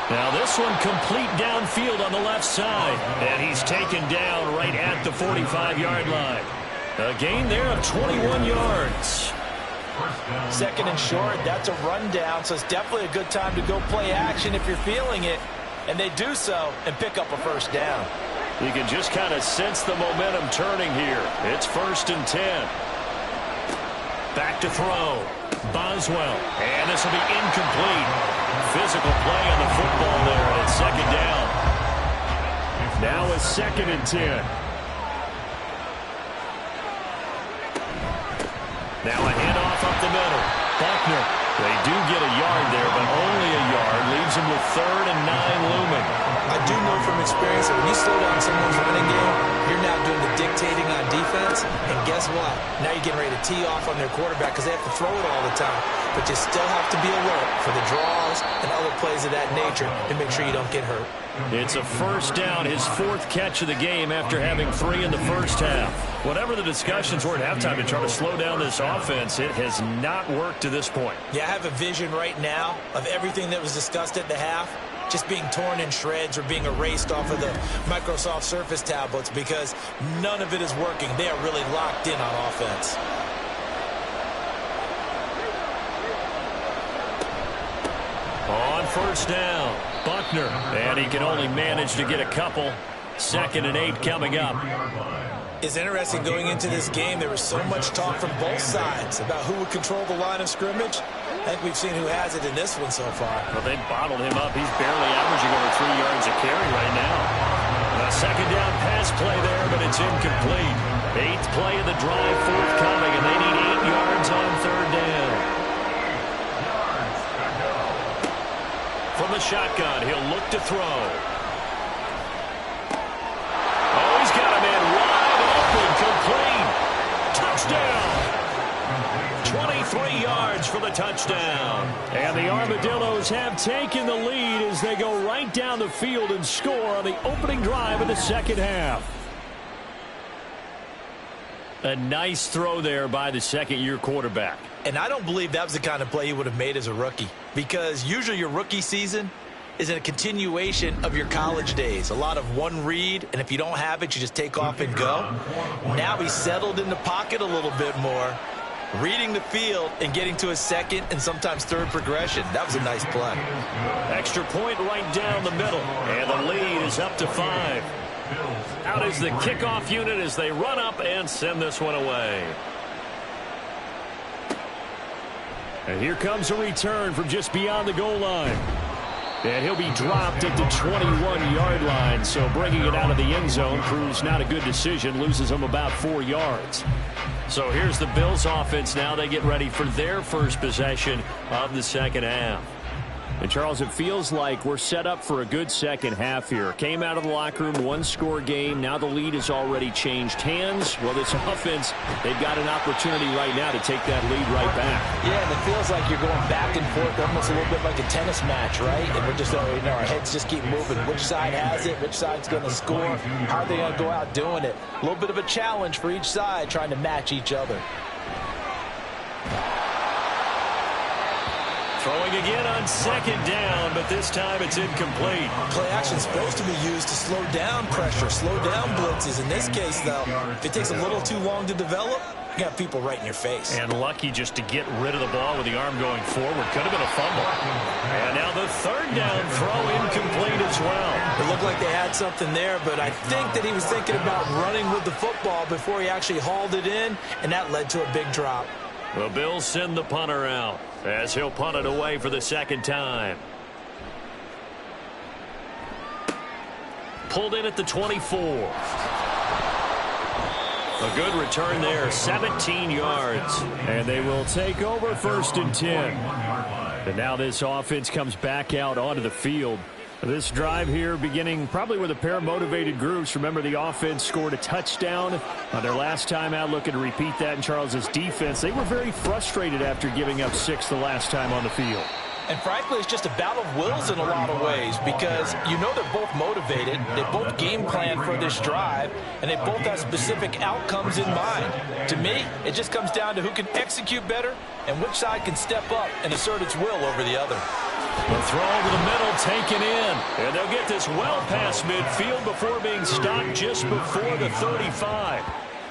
Now this one complete downfield on the left side. And he's taken down right at the 45-yard line. A gain there of 21 yards. Second and short, that's a rundown, so it's definitely a good time to go play action if you're feeling it. And they do so and pick up a first down. You can just kind of sense the momentum turning here. It's 1st and 10. Back to throw. Boswell. And this will be incomplete. Physical play on the football there, and it's second down. Now it's 2nd and 10. Now a handoff up the middle. Buckner. They do get a yard there, but only a yard. Leaves them with 3rd and 9 looming. I do know from experience that when you slow down someone's running game, you're now doing the dictating on defense. And guess what? Now you're getting ready to tee off on their quarterback because they have to throw it all the time. But you still have to be alert for the draws and other plays of that nature to make sure you don't get hurt. It's a first down, his 4th catch of the game after having 3 in the first half. Whatever the discussions were at halftime to try to slow down this offense, it has not worked to this point. Yeah, I have a vision right now of everything that was discussed at the half just being torn in shreds or being erased off of the Microsoft Surface tablets because none of it is working. They are really locked in on offense. On first down, Buckner, and he can only manage to get a couple. 2nd and 8 coming up. It's interesting going into this game. There was so much talk from both sides about who would control the line of scrimmage. I think we've seen who has it in this one so far. Well, they bottled him up. He's barely averaging over 3 yards a carry right now. A second down pass play there, but it's incomplete. 8th play of the drive forthcoming, and they need 8 yards on 3rd down. From the shotgun, he'll look to throw. Oh, he's got a man wide open, complete. Touchdown. 23 yards for the touchdown. And the Armadillos have taken the lead as they go right down the field and score on the opening drive of the second half. A nice throw there by the second-year quarterback. And I don't believe that was the kind of play he would have made as a rookie. Because usually your rookie season is a continuation of your college days. A lot of one read, and if you don't have it, you just take off and go. Now he's settled in the pocket a little bit more, reading the field and getting to a second and sometimes third progression. That was a nice play. Extra point right down the middle, and the lead is up to 5. Out is the kickoff unit as they run up and send this one away. And here comes a return from just beyond the goal line. And he'll be dropped at the 21-yard line, so bringing it out of the end zone proves not a good decision, loses him about 4 yards. So here's the Bills offense now. They get ready for their first possession of the second half. And, Charles, it feels like we're set up for a good second half here. Came out of the locker room, one-score game. Now the lead has already changed hands. Well, this offense, they've got an opportunity right now to take that lead right back. Yeah, and it feels like you're going back and forth, almost a little bit like a tennis match, right? And we're just, our heads just keep moving. Which side has it? Which side's going to score? How are they going to go out doing it? A little bit of a challenge for each side, trying to match each other. Throwing again on second down, but this time it's incomplete. Play action's supposed to be used to slow down pressure, slow down blitzes. In this case, though, if it takes a little too long to develop, you got people right in your face. And lucky just to get rid of the ball with the arm going forward. Could have been a fumble. And now the third down throw incomplete as well. It looked like they had something there, but I think that he was thinking about running with the football before he actually hauled it in, and that led to a big drop. The Bills send the punter out as he'll punt it away for the second time. Pulled in at the 24. A good return there, 17 yards. And they will take over first and 10. And now this offense comes back out onto the field. This drive here beginning probably with a pair of motivated groups. Remember, the offense scored a touchdown on their last time out, looking to repeat that in Charles's defense. They were very frustrated after giving up 6 the last time on the field. And frankly, it's just a battle of wills in a lot of ways because you know they're both motivated, they both game plan for this drive, and they both have specific outcomes in mind. To me, it just comes down to who can execute better and which side can step up and assert its will over the other. The throw over the middle taken in. And they'll get this well past midfield before being stopped just before the 35.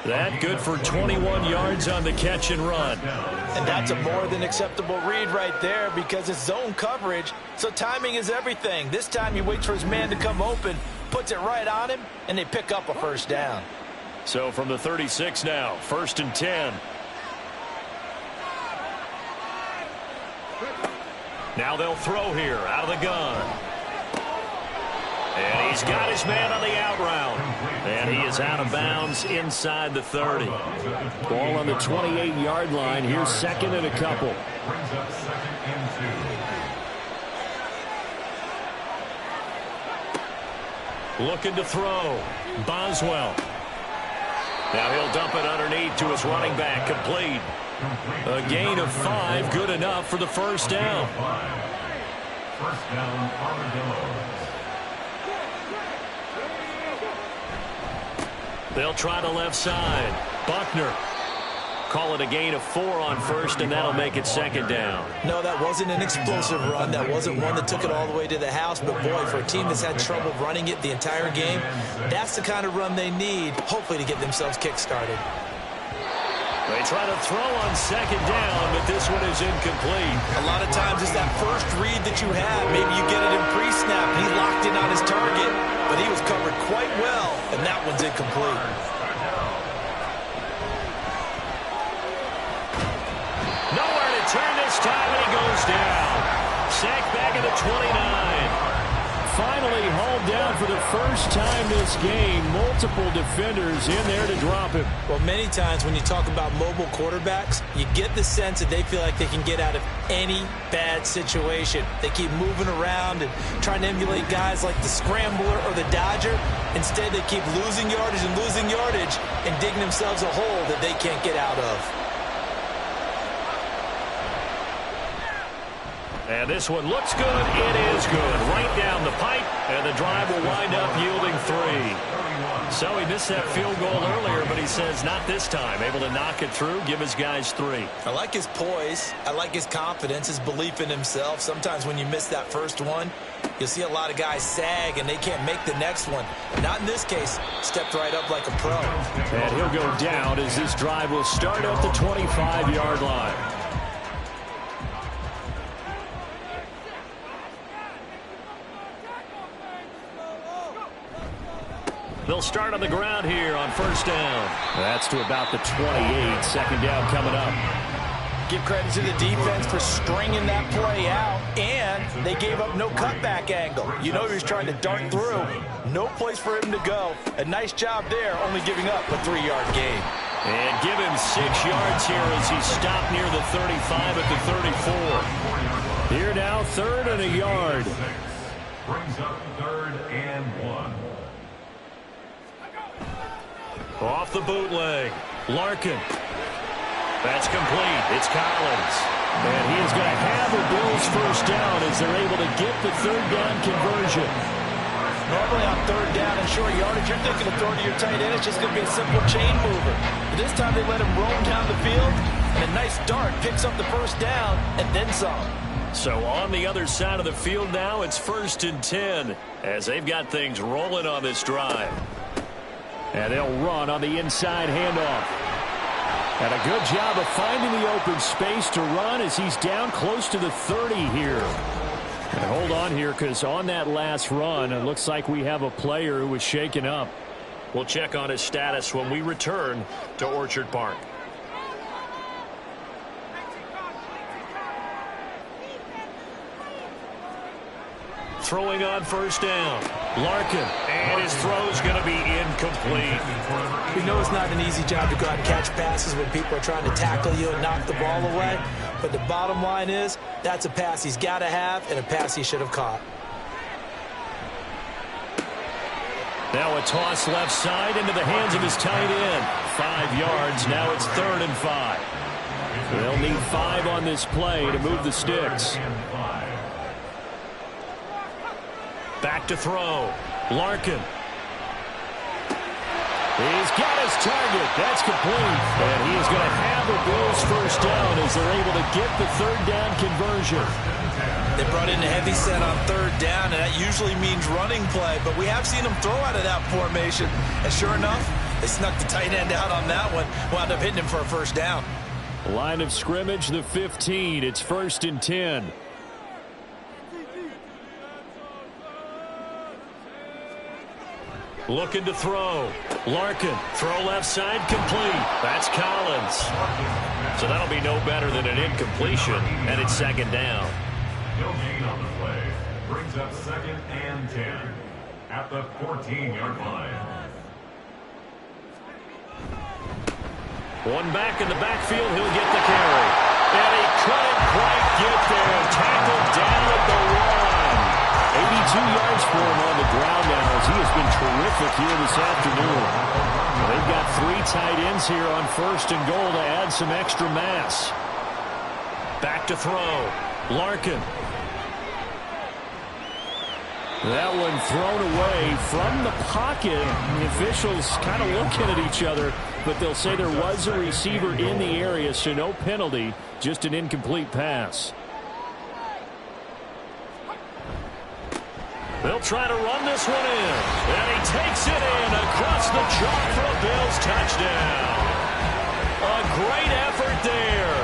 That good for 21 yards on the catch and run. And that's a more than acceptable read right there because it's zone coverage, so timing is everything. This time he waits for his man to come open, puts it right on him, and they pick up a first down. So from the 36 now, first and 10. Now they'll throw here out of the gun. And he's got his man on the out route. And he is out of bounds inside the 30. Ball on the 28-yard line. Here's second and a couple. Looking to throw. Boswell. Now he'll dump it underneath to his running back. Complete. A gain of 5, good enough for the first down. First down, Armadillos. They'll try the left side. Buckner. Call it a gain of 4 on first, and that'll make it second down. No, that wasn't an explosive run. That wasn't one that took it all the way to the house. But, boy, for a team that's had trouble running it the entire game, that's the kind of run they need, hopefully, to get themselves kick-started. They try to throw on second down, but this one is incomplete. A lot of times it's that first read that you have. Maybe you get it in pre-snap, and he's locked in on his target, but he was covered quite well, and that one's incomplete. Nowhere to turn this time, and he goes down. Sacked back at the 29. Finally hauled down for the first time this game. Multiple defenders in there to drop him. Well, many times when you talk about mobile quarterbacks, you get the sense that they feel like they can get out of any bad situation. They keep moving around and trying to emulate guys like the scrambler or the dodger. Instead, they keep losing yardage and digging themselves a hole that they can't get out of. And this one looks good. It is good. Right down the pipe, and the drive will wind up yielding 3. So he missed that field goal earlier, but he says not this time. Able to knock it through, give his guys 3. I like his poise. I like his confidence, his belief in himself. Sometimes when you miss that first one, you'll see a lot of guys sag and they can't make the next one. Not in this case. Stepped right up like a pro. And he'll go down as this drive will start at the 25-yard line. They'll start on the ground here on first down. That's to about the 28. Second down coming up. Give credit to the defense for stringing that play out, and they gave up no cutback angle. You know he was trying to dart through. No place for him to go. A nice job there, only giving up a 3-yard gain. And give him 6 yards here as he stopped near the 35 at the 34. Here now, 3rd and a yard. Brings up 3rd and 1. Off the bootleg. Larkin. That's complete. It's Collins. And he is going to have the Bills first down as they're able to get the 3rd down conversion. Normally on 3rd down and short yardage, you're thinking of throwing to your tight end. It's just going to be a simple chain mover. But this time they let him roam down the field, and a nice dart picks up the first down and then some. So on the other side of the field now, it's 1st and 10 as they've got things rolling on this drive. And they'll run on the inside handoff. And a good job of finding the open space to run as he's down close to the 30 here. And hold on here, because on that last run, it looks like we have a player who was shaken up. We'll check on his status when we return to Orchard Park. Throwing on first down. Larkin. And his throw's going to be incomplete. We know it's not an easy job to go out and catch passes when people are trying to tackle you and knock the ball away. But the bottom line is, that's a pass he's got to have and a pass he should have caught. Now a toss left side into the hands of his tight end. 5 yards. Now it's 3rd and 5. They'll need 5 on this play to move the sticks. Back to throw. Larkin. He's got his target. That's complete. And he is going to have the Bills first down as they're able to get the 3rd down conversion. They brought in a heavy set on 3rd down, and that usually means running play. But we have seen them throw out of that formation. And sure enough, they snuck the tight end out on that one. Wound up hitting him for a first down. Line of scrimmage, the 15. It's 1st and 10. Looking to throw. Larkin. Throw left side complete. That's Collins. So that'll be no better than an incompletion. And it's 2nd down. No gain on the play. Brings up 2nd and 10 at the 14-yard line. One back in the backfield. He'll get the carry. And he couldn't quite get there. Tackled down at the 1. 82 yards for him on the ground now as he has been terrific here this afternoon. They've got 3 tight ends here on 1st and goal to add some extra mass. Back to throw. Larkin. That one thrown away from the pocket. The officials kind of looking at each other, but they'll say there was a receiver in the area, so no penalty, just an incomplete pass. They'll try to run this one in. And he takes it in across the chalk for a Bills touchdown. A great effort there.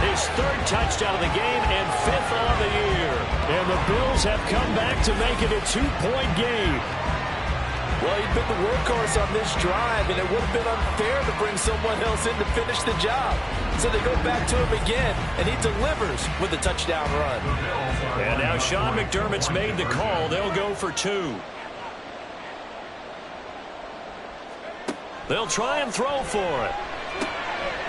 His 3rd touchdown of the game and 5th on the year. And the Bills have come back to make it a 2-point game. Well, he'd been the workhorse on this drive, and it would have been unfair to bring someone else in to finish the job. So they go back to him again, and he delivers with a touchdown run. And now Sean McDermott's made the call. They'll go for 2. They'll try and throw for it.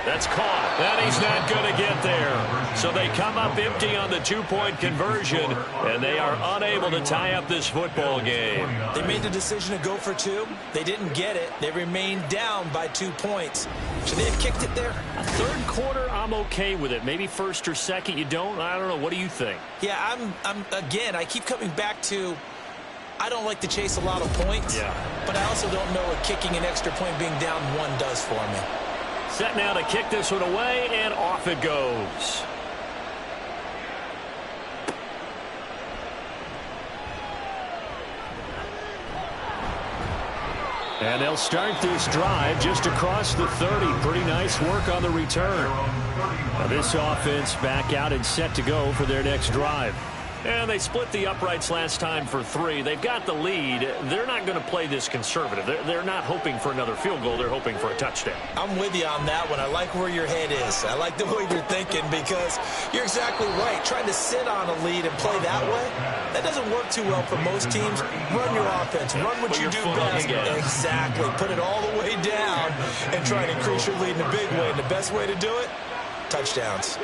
That's caught. And he's not going to get there. So they come up empty on the 2-point conversion, and they are unable to tie up this football game. They made the decision to go for 2. They didn't get it. They remained down by 2 points. Should they have kicked it there? A 3rd quarter, I'm okay with it. Maybe 1st or 2nd, you don't. I don't know. What do you think? Yeah, again, I keep coming back to, I don't like to chase a lot of points. Yeah. But I also don't know what kicking an extra point being down 1 does for me. Set now to kick this one away, and off it goes. And they'll start this drive just across the 30. Pretty nice work on the return. Now this offense back out and set to go for their next drive. And they split the uprights last time for 3. They've got the lead. They're not going to play this conservative. They're not hoping for another field goal. They're hoping for a touchdown. I'm with you on that one. I like where your head is. I like the way you're thinking because you're exactly right. Trying to sit on a lead and play that way, that doesn't work too well for most teams. Run your offense. Run what you do best. Exactly. Put it all the way down and try and increase your lead in a big way. And the best way to do it, touchdowns.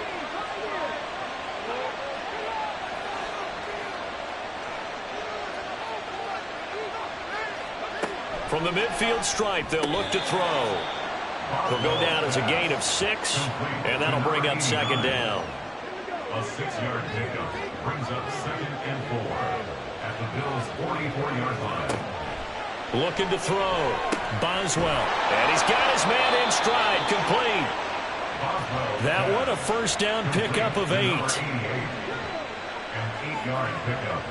From the midfield stripe, they'll look to throw. They'll go down as a gain of 6, and that'll bring up second down. A 6-yard pickup brings up 2nd and 4 at the Bills' 44-yard line. Looking to throw. Boswell. And he's got his man in stride. Complete. That one a first down pickup of 8. An 8-yard pickup.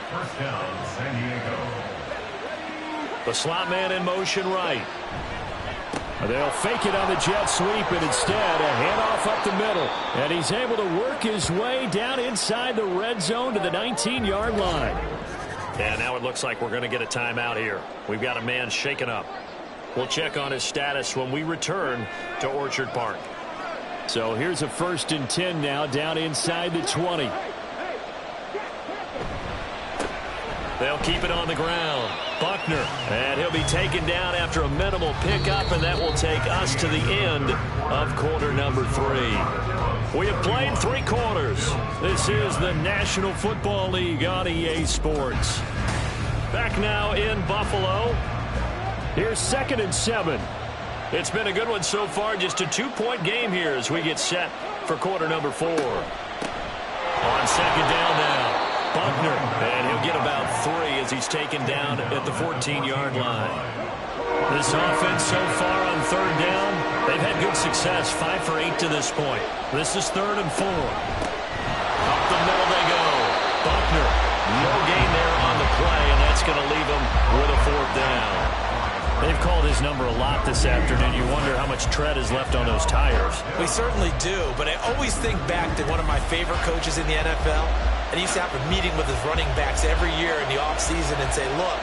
First down, San Diego. The slot man in motion right. They'll fake it on the jet sweep, and instead a handoff up the middle. And he's able to work his way down inside the red zone to the 19-yard line. And now it looks like we're going to get a timeout here. We've got a man shaken up. We'll check on his status when we return to Orchard Park. So here's a 1st and 10 now down inside the 20. They'll keep it on the ground. Buckner, and he'll be taken down after a minimal pickup, and that will take us to the end of quarter number 3. We have played 3 quarters. This is the National Football League on EA Sports. Back now in Buffalo. Here's 2nd and 7. It's been a good one so far. Just a 2-point game here as we get set for quarter number 4. On 2nd down now. Buckner, and he'll get about 3 as he's taken down at the 14-yard line. This offense so far on 3rd down, they've had good success, 5 for 8 to this point. This is 3rd and 4. Up the middle they go. Buckner, no gain there on the play, and that's going to leave him with a 4th down. They've called his number a lot this afternoon. You wonder how much tread is left on those tires. We certainly do, but I always think back to one of my favorite coaches in the NFL. And he used to have a meeting with his running backs every year in the offseason and say, look,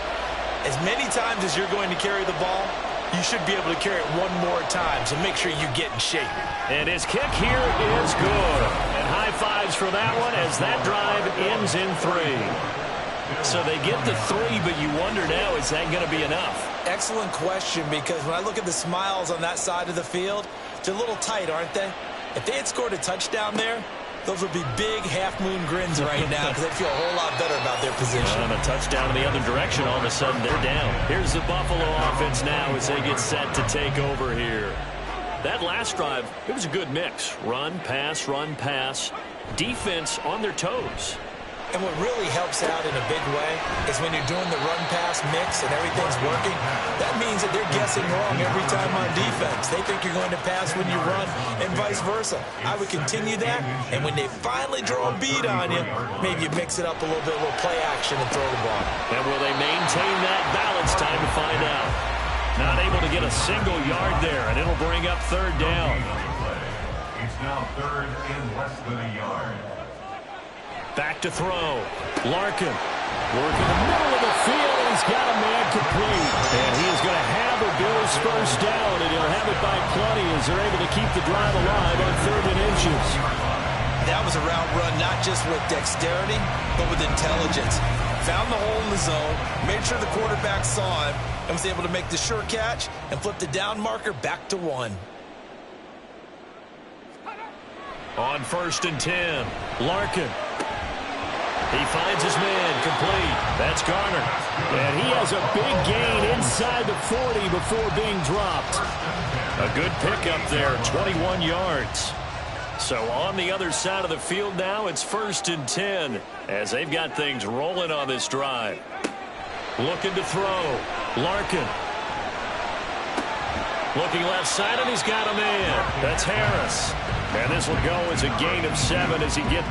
as many times as you're going to carry the ball, you should be able to carry it one more time, so make sure you get in shape. And his kick here is good. And high fives for that one as that drive ends in 3. So they get the 3, but you wonder now, is that going to be enough? Excellent question, because when I look at the smiles on that side of the field, they're a little tight, aren't they? If they had scored a touchdown there, those would be big half-moon grins right now because they feel a whole lot better about their position. And a touchdown in the other direction, all of a sudden they're down. Here's the Buffalo offense now as they get set to take over here. That last drive, it was a good mix. Run, pass, defense on their toes. And what really helps out in a big way is when you're doing the run-pass mix and everything's working, that means that they're guessing wrong every time on defense. They think you're going to pass when you run and vice versa. I would continue that, and when they finally draw a bead on you, maybe you mix it up a little bit, a little play action and throw the ball. And will they maintain that balance? Time to find out. Not able to get a single yard there, and it'll bring up 3rd down. It's now 3rd and less than a yard. Back to throw. Larkin working the middle of the field, and he's got a man complete. And he is going to have the Bills' first down, and he'll have it by plenty as they're able to keep the drive alive on 3rd and inches. That was a route run not just with dexterity, but with intelligence. Found the hole in the zone, made sure the quarterback saw him, and was able to make the sure catch and flip the down marker back to 1. On 1st and 10, Larkin. He finds his man complete. That's Garner. And he has a big gain inside the 40 before being dropped. A good pickup there, 21 yards. So on the other side of the field now, it's 1st and 10 as they've got things rolling on this drive. Looking to throw. Larkin. Looking left side, and he's got a man. That's Harris. And this will go as a gain of 7 as he gets...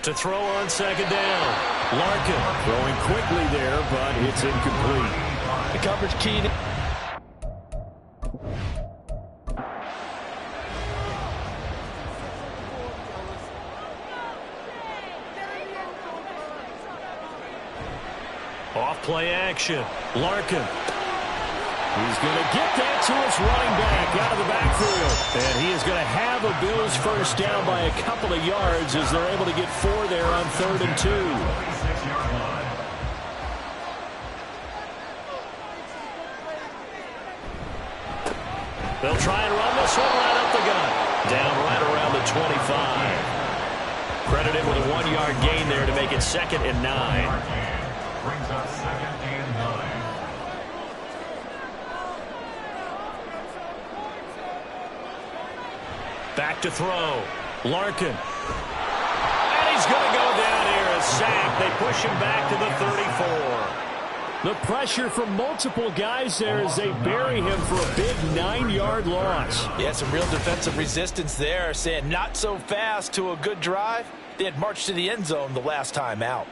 To throw on second down. Larkin throwing quickly there, but it's incomplete. The coverage key. Off play action. Larkin. He's going to get that to his running back out of the backfield. And he is going to have a Bills first down by a couple of yards as they're able to get 4 there on 3rd and 2. They'll try and run this one right up the gut. Down right around the 25. Credited with a 1-yard gain there to make it 2nd and 9. Brings up 2nd and 9. Back to throw. Larkin. And he's going to go down here. A sack. They push him back to the 34. The pressure from multiple guys there as they bury him for a big 9-yard loss. Yeah, some real defensive resistance there, saying not so fast to a good drive. They had marched to the end zone the last time out.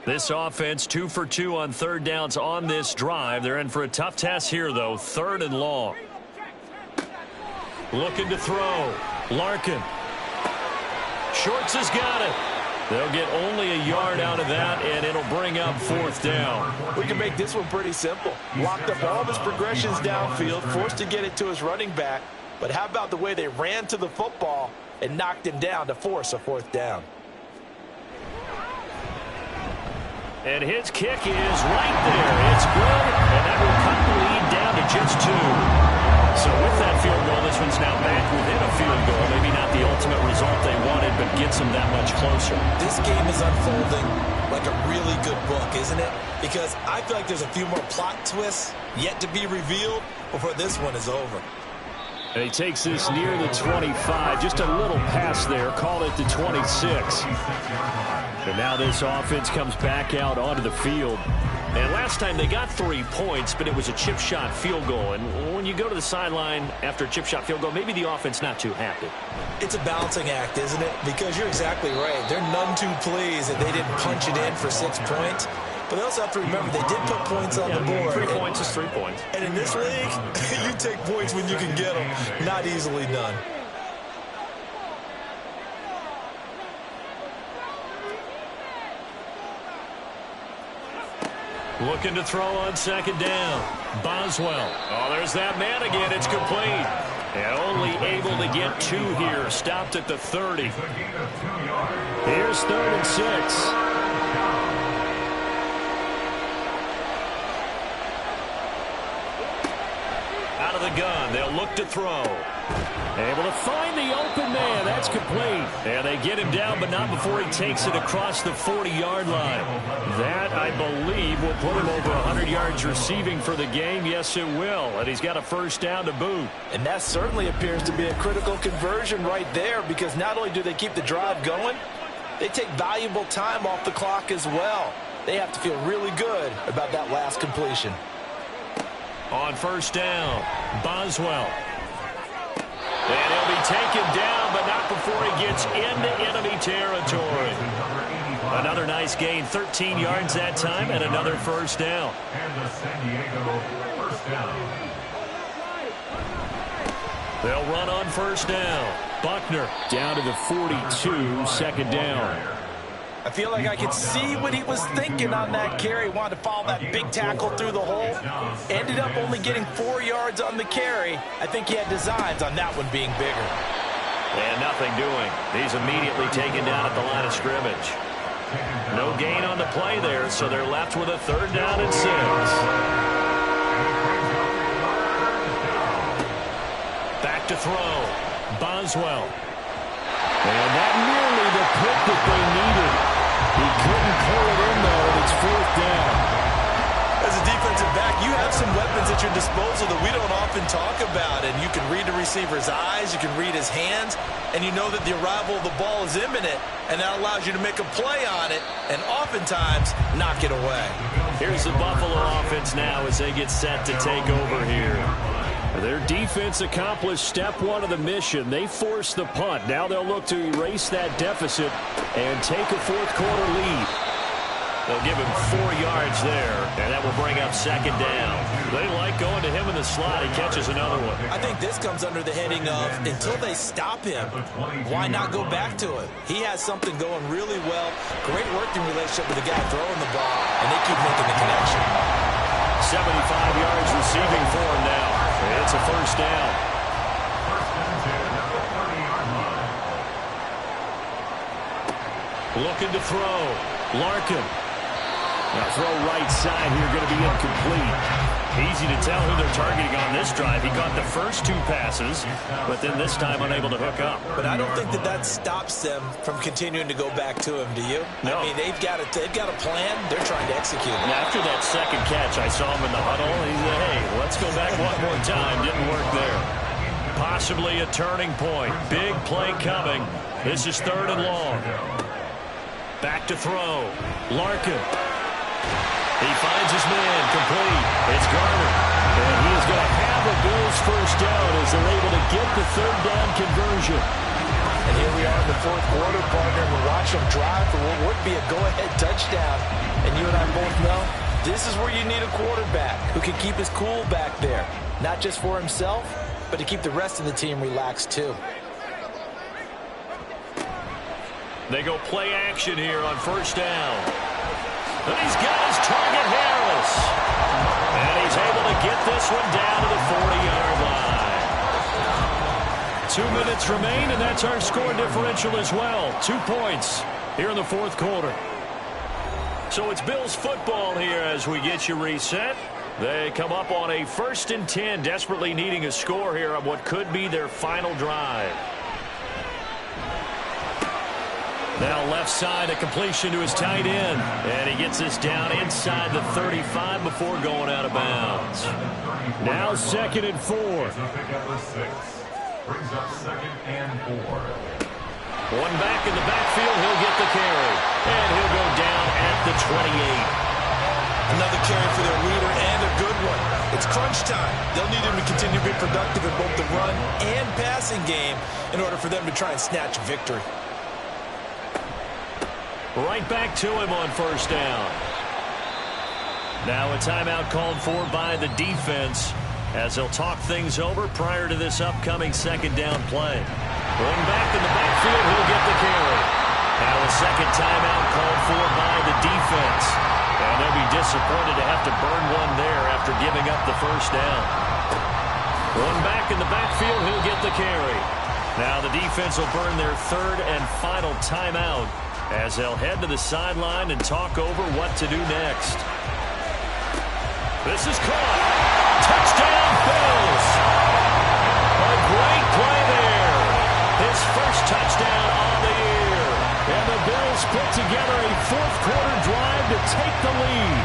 This offense 2 for 2 on third downs on this drive. They're in for a tough task here, though. 3rd and long. Looking to throw. Larkin. Shorts has got it. They'll get only a yard out of that, and it'll bring up 4th down. We can make this one pretty simple. Locked up all of his progressions downfield, forced to get it to his running back. But how about the way they ran to the football and knocked him down to force a 4th down? And his kick is right there. It's good, and that will cut the lead down to just 2. So with that field goal, this one's now back within a field goal. Maybe not the ultimate result they wanted, but gets them that much closer. This game is unfolding like a really good book, isn't it? Because I feel like there's a few more plot twists yet to be revealed before this one is over. And he takes this near the 25. Just a little pass there. Call it the 26. And now this offense comes back out onto the field. And last time they got 3 points, but it was a chip shot field goal. And when you go to the sideline after a chip shot field goal, maybe the offense not too happy. It's a balancing act, isn't it? Because you're exactly right. They're none too pleased that they didn't punch it in for 6 points. But they also have to remember they did put points on the board. 3 points is 3 points. And in this league, you take points when you can get them. Not easily done. Looking to throw on 2nd down. Boswell. Oh, there's that man again. It's complete. And only able to get 2 here. Stopped at the 30. Here's 3rd and 6. Out of the gun. They'll look to throw. Able to find the open man. That's complete. And they get him down, but not before he takes it across the 40-yard line. That, I believe, will put him over 100 yards receiving for the game. Yes, it will. And he's got a 1st down to boot. And that certainly appears to be a critical conversion right there, because not only do they keep the drive going, they take valuable time off the clock as well. They have to feel really good about that last completion. On 1st down, Boswell. And he'll be taken down, but not before he gets into enemy territory. Another nice gain, 13 yards that time, and another 1st down. And the San Diego 1st down. They'll run on 1st down. Buckner down to the 42, 2nd down. I feel like I could see what he was thinking on that carry. Wanted to follow that big tackle through the hole. Ended up only getting 4 yards on the carry. I think he had designs on that one being bigger. And nothing doing. He's immediately taken down at the line of scrimmage. No gain on the play there, so they're left with a 3rd down and 6. Back to throw. Boswell. And that nearly the pick that they needed. He couldn't pull it in, though, and it's 4th down. As a defensive back, you have some weapons at your disposal that we don't often talk about. And you can read the receiver's eyes, you can read his hands, and you know that the arrival of the ball is imminent, and that allows you to make a play on it and oftentimes knock it away. Here's the Buffalo offense now as they get set to take over here. Their defense accomplished step 1 of the mission. They forced the punt. Now they'll look to erase that deficit and take a 4th quarter lead. They'll give him 4 yards there, and that will bring up 2nd down. They like going to him in the slot. He catches another one. I think this comes under the heading of, until they stop him, why not go back to it? He has something going really well. Great working relationship with the guy throwing the ball, and they keep making the connection. 75 yards receiving for him now. It's a 1st down. Looking to throw. Larkin. Now throw right side here, going to be incomplete. Easy to tell who they're targeting on this drive. He caught the first 2 passes, but then this time unable to hook up. But I don't think that stops them from continuing to go back to him, do you? No. I mean, they've got a plan. They're trying to execute it. And after that second catch, I saw him in the huddle. He said, hey, let's go back one more time. Didn't work there. Possibly a turning point. Big play coming. This is 3rd and long. Back to throw. Larkin. He finds his man, complete. It's Garner. And he is going to have a Bills first down as they're able to get the 3rd down conversion. And here we are in the 4th quarter, partner. We watch them drive for what would be a go-ahead touchdown. And you and I both know this is where you need a quarterback who can keep his cool back there. Not just for himself, but to keep the rest of the team relaxed too. They go play action here on first down. And he's got his target, Harris. And he's able to get this one down to the 40-yard line. 2 minutes remain, and that's our score differential as well. 2 points here in the 4th quarter. So it's Bills football here as we get you reset. They come up on a 1st and 10, desperately needing a score here on what could be their final drive. Now left side, a completion to his tight end. And he gets this down inside the 35 before going out of bounds. Now 2nd and 4. Brings up 2nd and 4. One back in the backfield, he'll get the carry. And he'll go down at the 28. Another carry for their leader, and a good one. It's crunch time. They'll need him to continue to be productive in both the run and passing game in order for them to try and snatch victory. Right back to him on first down. Now a timeout called for by the defense as they'll talk things over prior to this upcoming 2nd down play. One back in the backfield, he'll get the carry. Now a 2nd timeout called for by the defense. And they'll be disappointed to have to burn one there after giving up the first down. One back in the backfield, he'll get the carry. Now the defense will burn their 3rd and final timeout as they'll head to the sideline and talk over what to do next. This is caught. Touchdown, Bills. A great play there. His first touchdown on the year. And the Bills put together a 4th quarter drive to take the lead.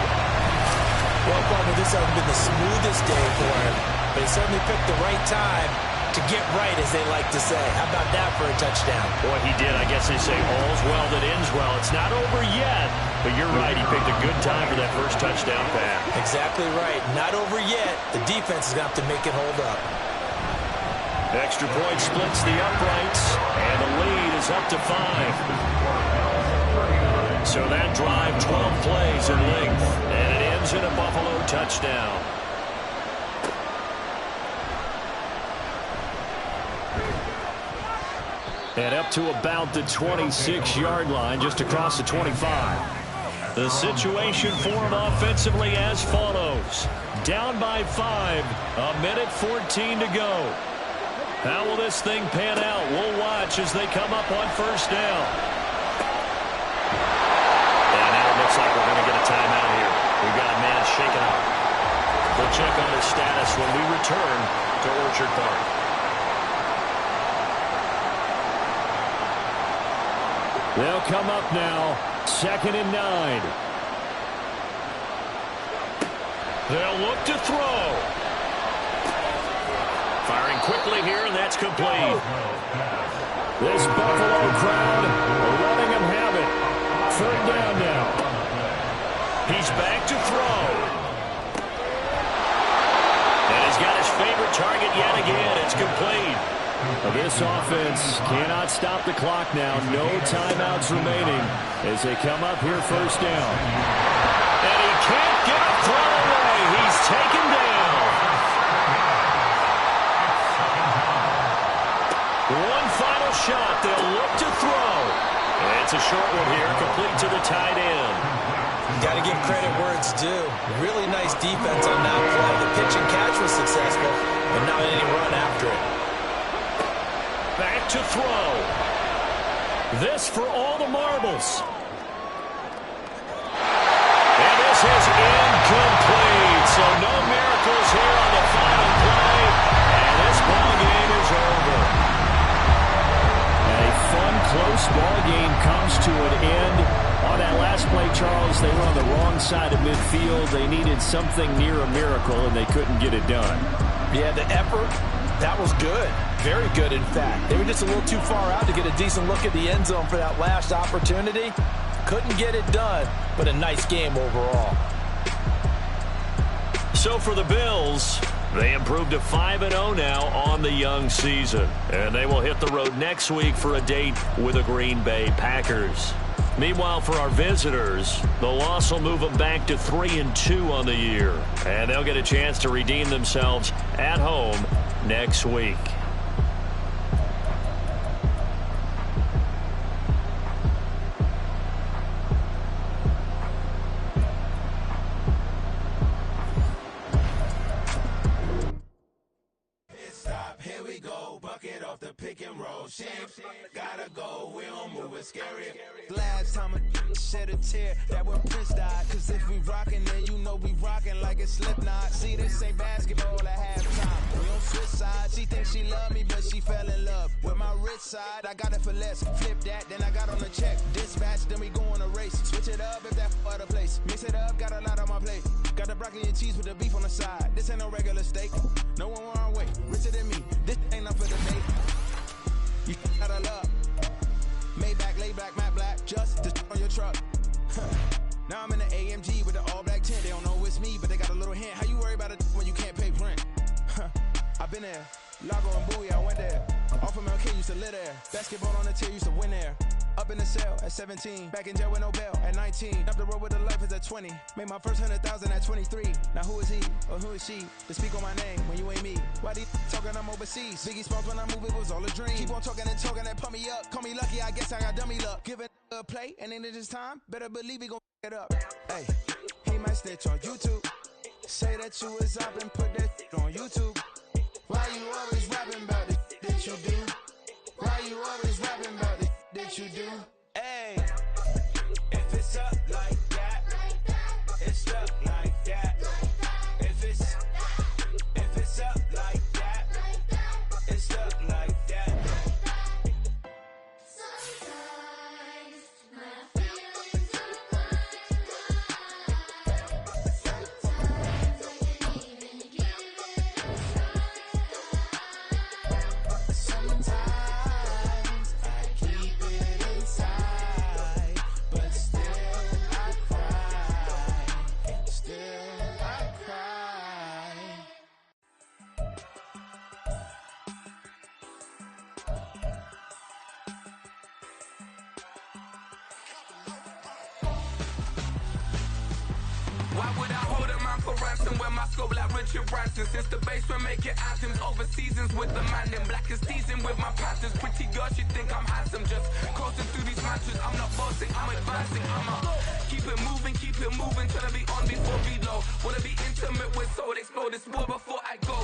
Well, partner, this hasn't been the smoothest day for him, but he certainly picked the right time to get right, as they like to say. How about that for a touchdown? Boy, he did. I guess they say all's well that ends well. It's not over yet, but you're right. He picked a good time for that first touchdown pass. Exactly right. Not over yet. The defense is going to have to make it hold up. Extra point splits the uprights, and the lead is up to 5. So that drive, 12 plays in length, and it ends in a Buffalo touchdown. And up to about the 26-yard line, just across the 25. The situation for him offensively as follows. Down by 5, a minute 14 to go. How will this thing pan out? We'll watch as they come up on first down. And now it looks like we're going to get a timeout here. We've got a man shaken up. We'll check on his status when we return to Orchard Park. They'll come up now, 2nd and 9. They'll look to throw. Firing quickly here, and that's complete. This Buffalo crowd letting him have it. 3rd down now. He's back to throw. And he's got his favorite target yet again. It's complete. This offense cannot stop the clock now. No timeouts remaining as they come up here first down. And he can't get a throw away. He's taken down. One final shot. They'll look to throw. It's a short one here, complete to the tight end. Got to give credit where it's due. Really nice defense on that play. The pitch and catch was successful, but not any run after it. Back to throw. This for all the marbles. And this is incomplete. So no miracle field. They needed something near a miracle, and they couldn't get it done. Yeah, the effort, that was good. Very good, in fact. They were just a little too far out to get a decent look at the end zone for that last opportunity. Couldn't get it done, but a nice game overall. So for the Bills, they improved to 5-0 now on the young season. And they will hit the road next week for a date with the Green Bay Packers. Meanwhile, for our visitors, the loss will move them back to 3-2 on the year. And they'll get a chance to redeem themselves at home next week. Gotta go, we don't move it scary. Last time a shed a tear, that when Prince died. Cause if we rockin', then you know we rockin' like a Slipknot. See, this ain't basketball at halftime. We don't switch sides. She thinks she love me, but she fell in love with my rich side. I got it for less. Flip that, then I got on the check. Dispatch, then we go on a race. Switch it up if that other place. Mix it up, got a lot on my plate. Got the broccoli and cheese with the beef on the side. This ain't no regular steak. No one wrong way. Richer than me. This ain't up for debate. You gotta love. Maybach, lay back, matte black, just on your truck. Now I'm in the AMG with the all black tint. They don't know it's me, but they got a little hint. How you worry about it when you can't pay rent? I've been there. Lago and Bowie, I went there. Off of MLK, used to live there. Basketball on the tier, used to win there. Up in the cell at 17. Back in jail with no bail at 19. Up the road with the life is at 20. Made my first 100,000 at 23. Now who is he or who is she to speak on my name when you ain't me? Why these talking I'm overseas? Biggie Smalls when I move it was all a dream. Keep on talking and pump me up. Call me lucky, I guess I got dummy luck. Give it a play and then this time, better believe he gon' it up. Hey, he might snitch on YouTube. Say that you was up and put that on YouTube. Why you always rapping about it that you do? Why you always rapping about it that you do? Hey, if it's up like that, it's up like that. If it's up like that, it's up like that. Sometimes my feelings are sometimes I can't even give it a try. Sometimes I keep it inside, but still I cry. Still I cry. Why would I hold a man for ransom when my scope like Richard Branson? Since the basement making anthems over seasons with the man in black is teasing with my panthers. Pretty girl, she think I'm handsome. Just coasting through these matches. I'm not bossing, I'm advancing. Keep it moving, trying to be on before reload. Wanna be intimate with soul, explode this war before I go.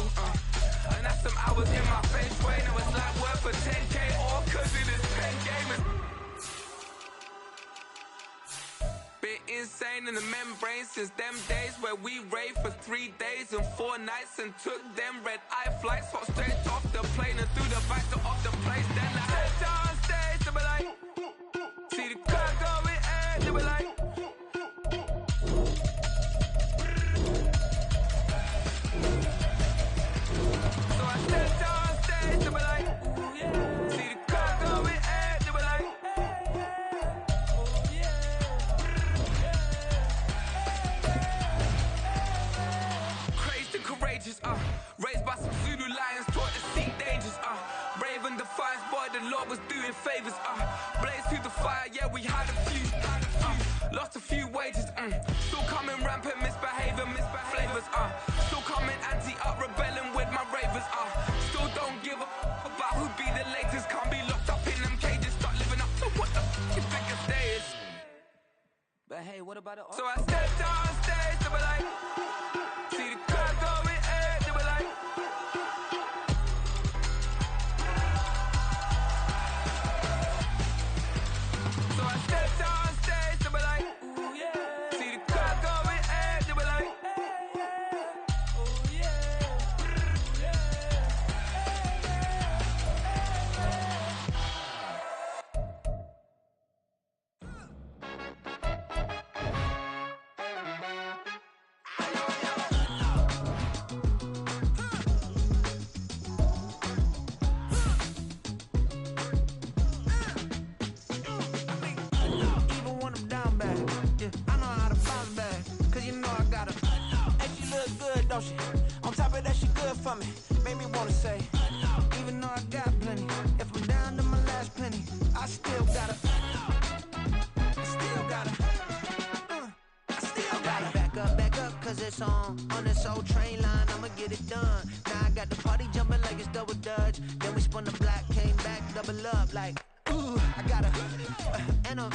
And that's some hours in my face way. Now it's like work for 10K all cause it is 10 gamers. Been insane in the membrane since them days where we raved for 3 days and 4 nights and took them red eye flights, hot straight off the plane and through the back door of the place. Then I head on stage, they be like, see the crowd going, and they be like, so I stepped on stage, they be like, see the crowd going, and they be like, crazed and courageous, raised by some Zulu lions, taught to seek dangers, brave and defiant, boy, the Lord was doing favors, blaze through the fire, yeah, we had a few, lost a few wages, still coming rampant, misbehavior, flavors, still coming anti-up, rebelling with my ravers, still don't give a about who be the latest, can't be locked up in them cages, start living up to what the you think a day is. But hey, what about it? So I stepped on stage, they were like, see the crowd going, and they were like, so I stepped on stage, they were like, see the crowd going, and they were like, for me, made me wanna say, even though I got plenty, if I'm down to my last penny, I still gotta back up, cause it's on this old train line, I'ma get it done. Now I got the party jumping like it's double dutch. Then we spun the block, came back, double up like, ooh, I got a, and a,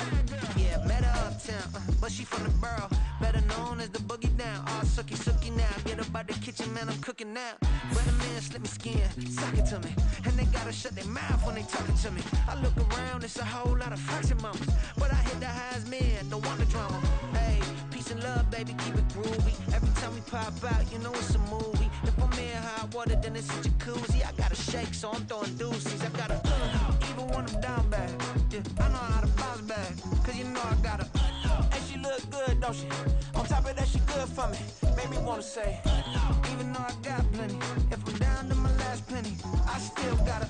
yeah, met her uptown, but she from the borough, better known as the boogie down. All sucky now, get up out the kitchen, man, I'm cooking now. Brother man, slip me skin, suck it to me, and they gotta shut their mouth when they talking to me. I look around, it's a whole lot of fraction mamas, but I hit the highs, man, don't want the drama. Hey, peace and love, baby, keep it groovy. Every time we pop out, you know it's a movie. If I'm in hot water, then it's a jacuzzi. I gotta shake, so I'm throwing deuces. I gotta, even when I'm down bad, yeah, I know how to bounce back, cause you know I gotta, and she look good, don't she? On top of that, she good for me, made me wanna say, even though I got plenty, if I'm down to my last penny, I still gotta,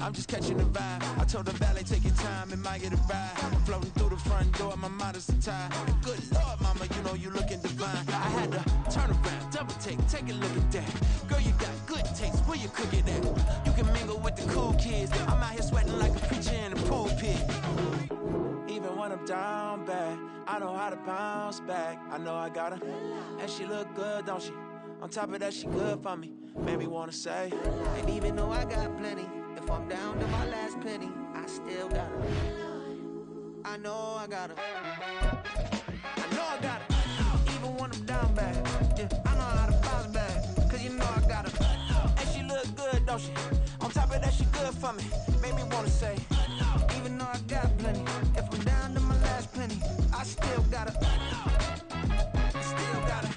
I'm just catching the vibe. I told the valet, take your time, it might get a ride. Floating through the front door, my modest attire. Good Lord, mama, you know you looking divine. I had to turn around, double take a look at that. Girl, you got good taste, where you cook it at? You can mingle with the cool kids. I'm out here sweating like a preacher in the pulpit. Even when I'm down bad, I know how to bounce back. I know I got her, and she look good, don't she? On top of that, she good for me. Made me wanna say, and even though I got plenty, if I'm down to my last penny, I still got her. I know I got her. I know I got her. Even when I'm down bad, yeah, I know how to bounce back, cause you know I got her. And she look good, don't she? On top of that, she good for me. Made me wanna say, even though I got plenty, if I'm down to my last penny, I still got her. Still got her.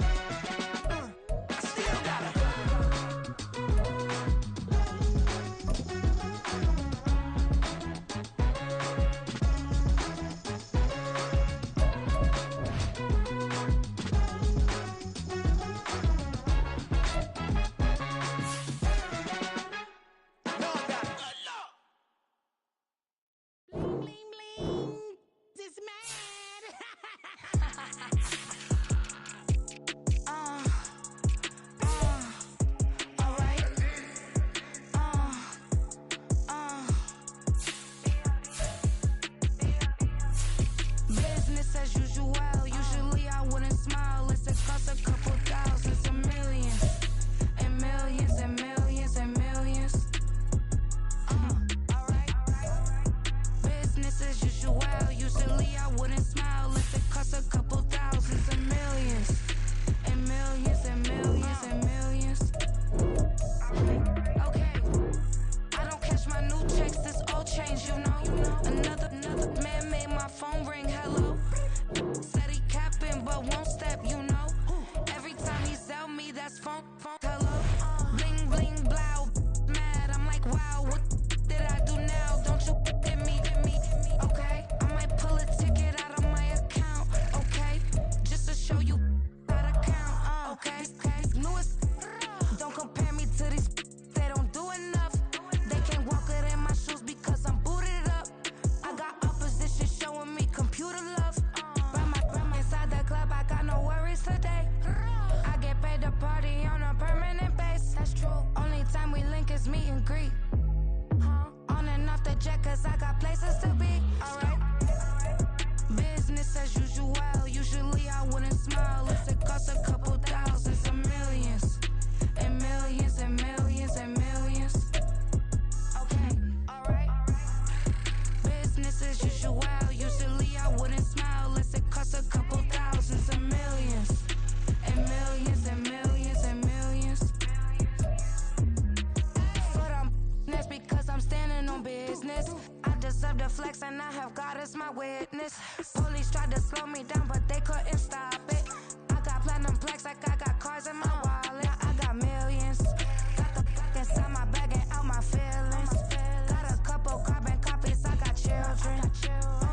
Got a couple carbon copies, I got children.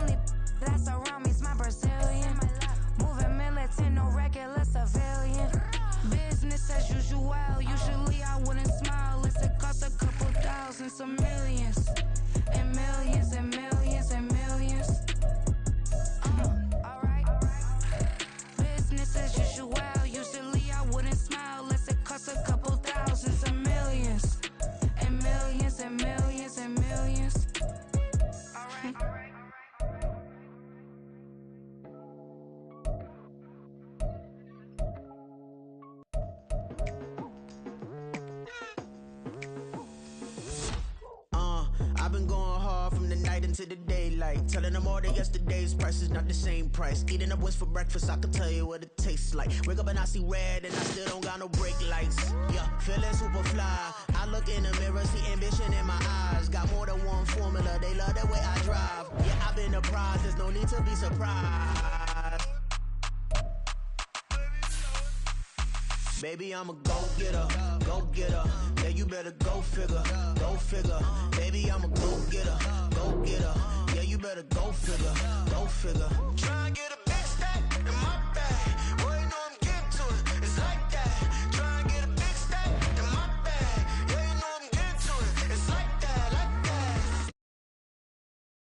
night into the daylight. Telling them all that yesterday's price is not the same price. Eating up wings for breakfast, I can tell you what it tastes like. Wake up and I see red and I still don't got no brake lights. Yeah, feeling super fly. I look in the mirror, see ambition in my eyes. Got more than one formula, they love the way I drive. Yeah, I've been a prize, there's no need to be surprised. Baby, I'm a go-getter, go-getter. Yeah, you better go figure, go figure. Baby, I'm a go-getter, go-getter. Yeah, you better go figure, go figure. Try and get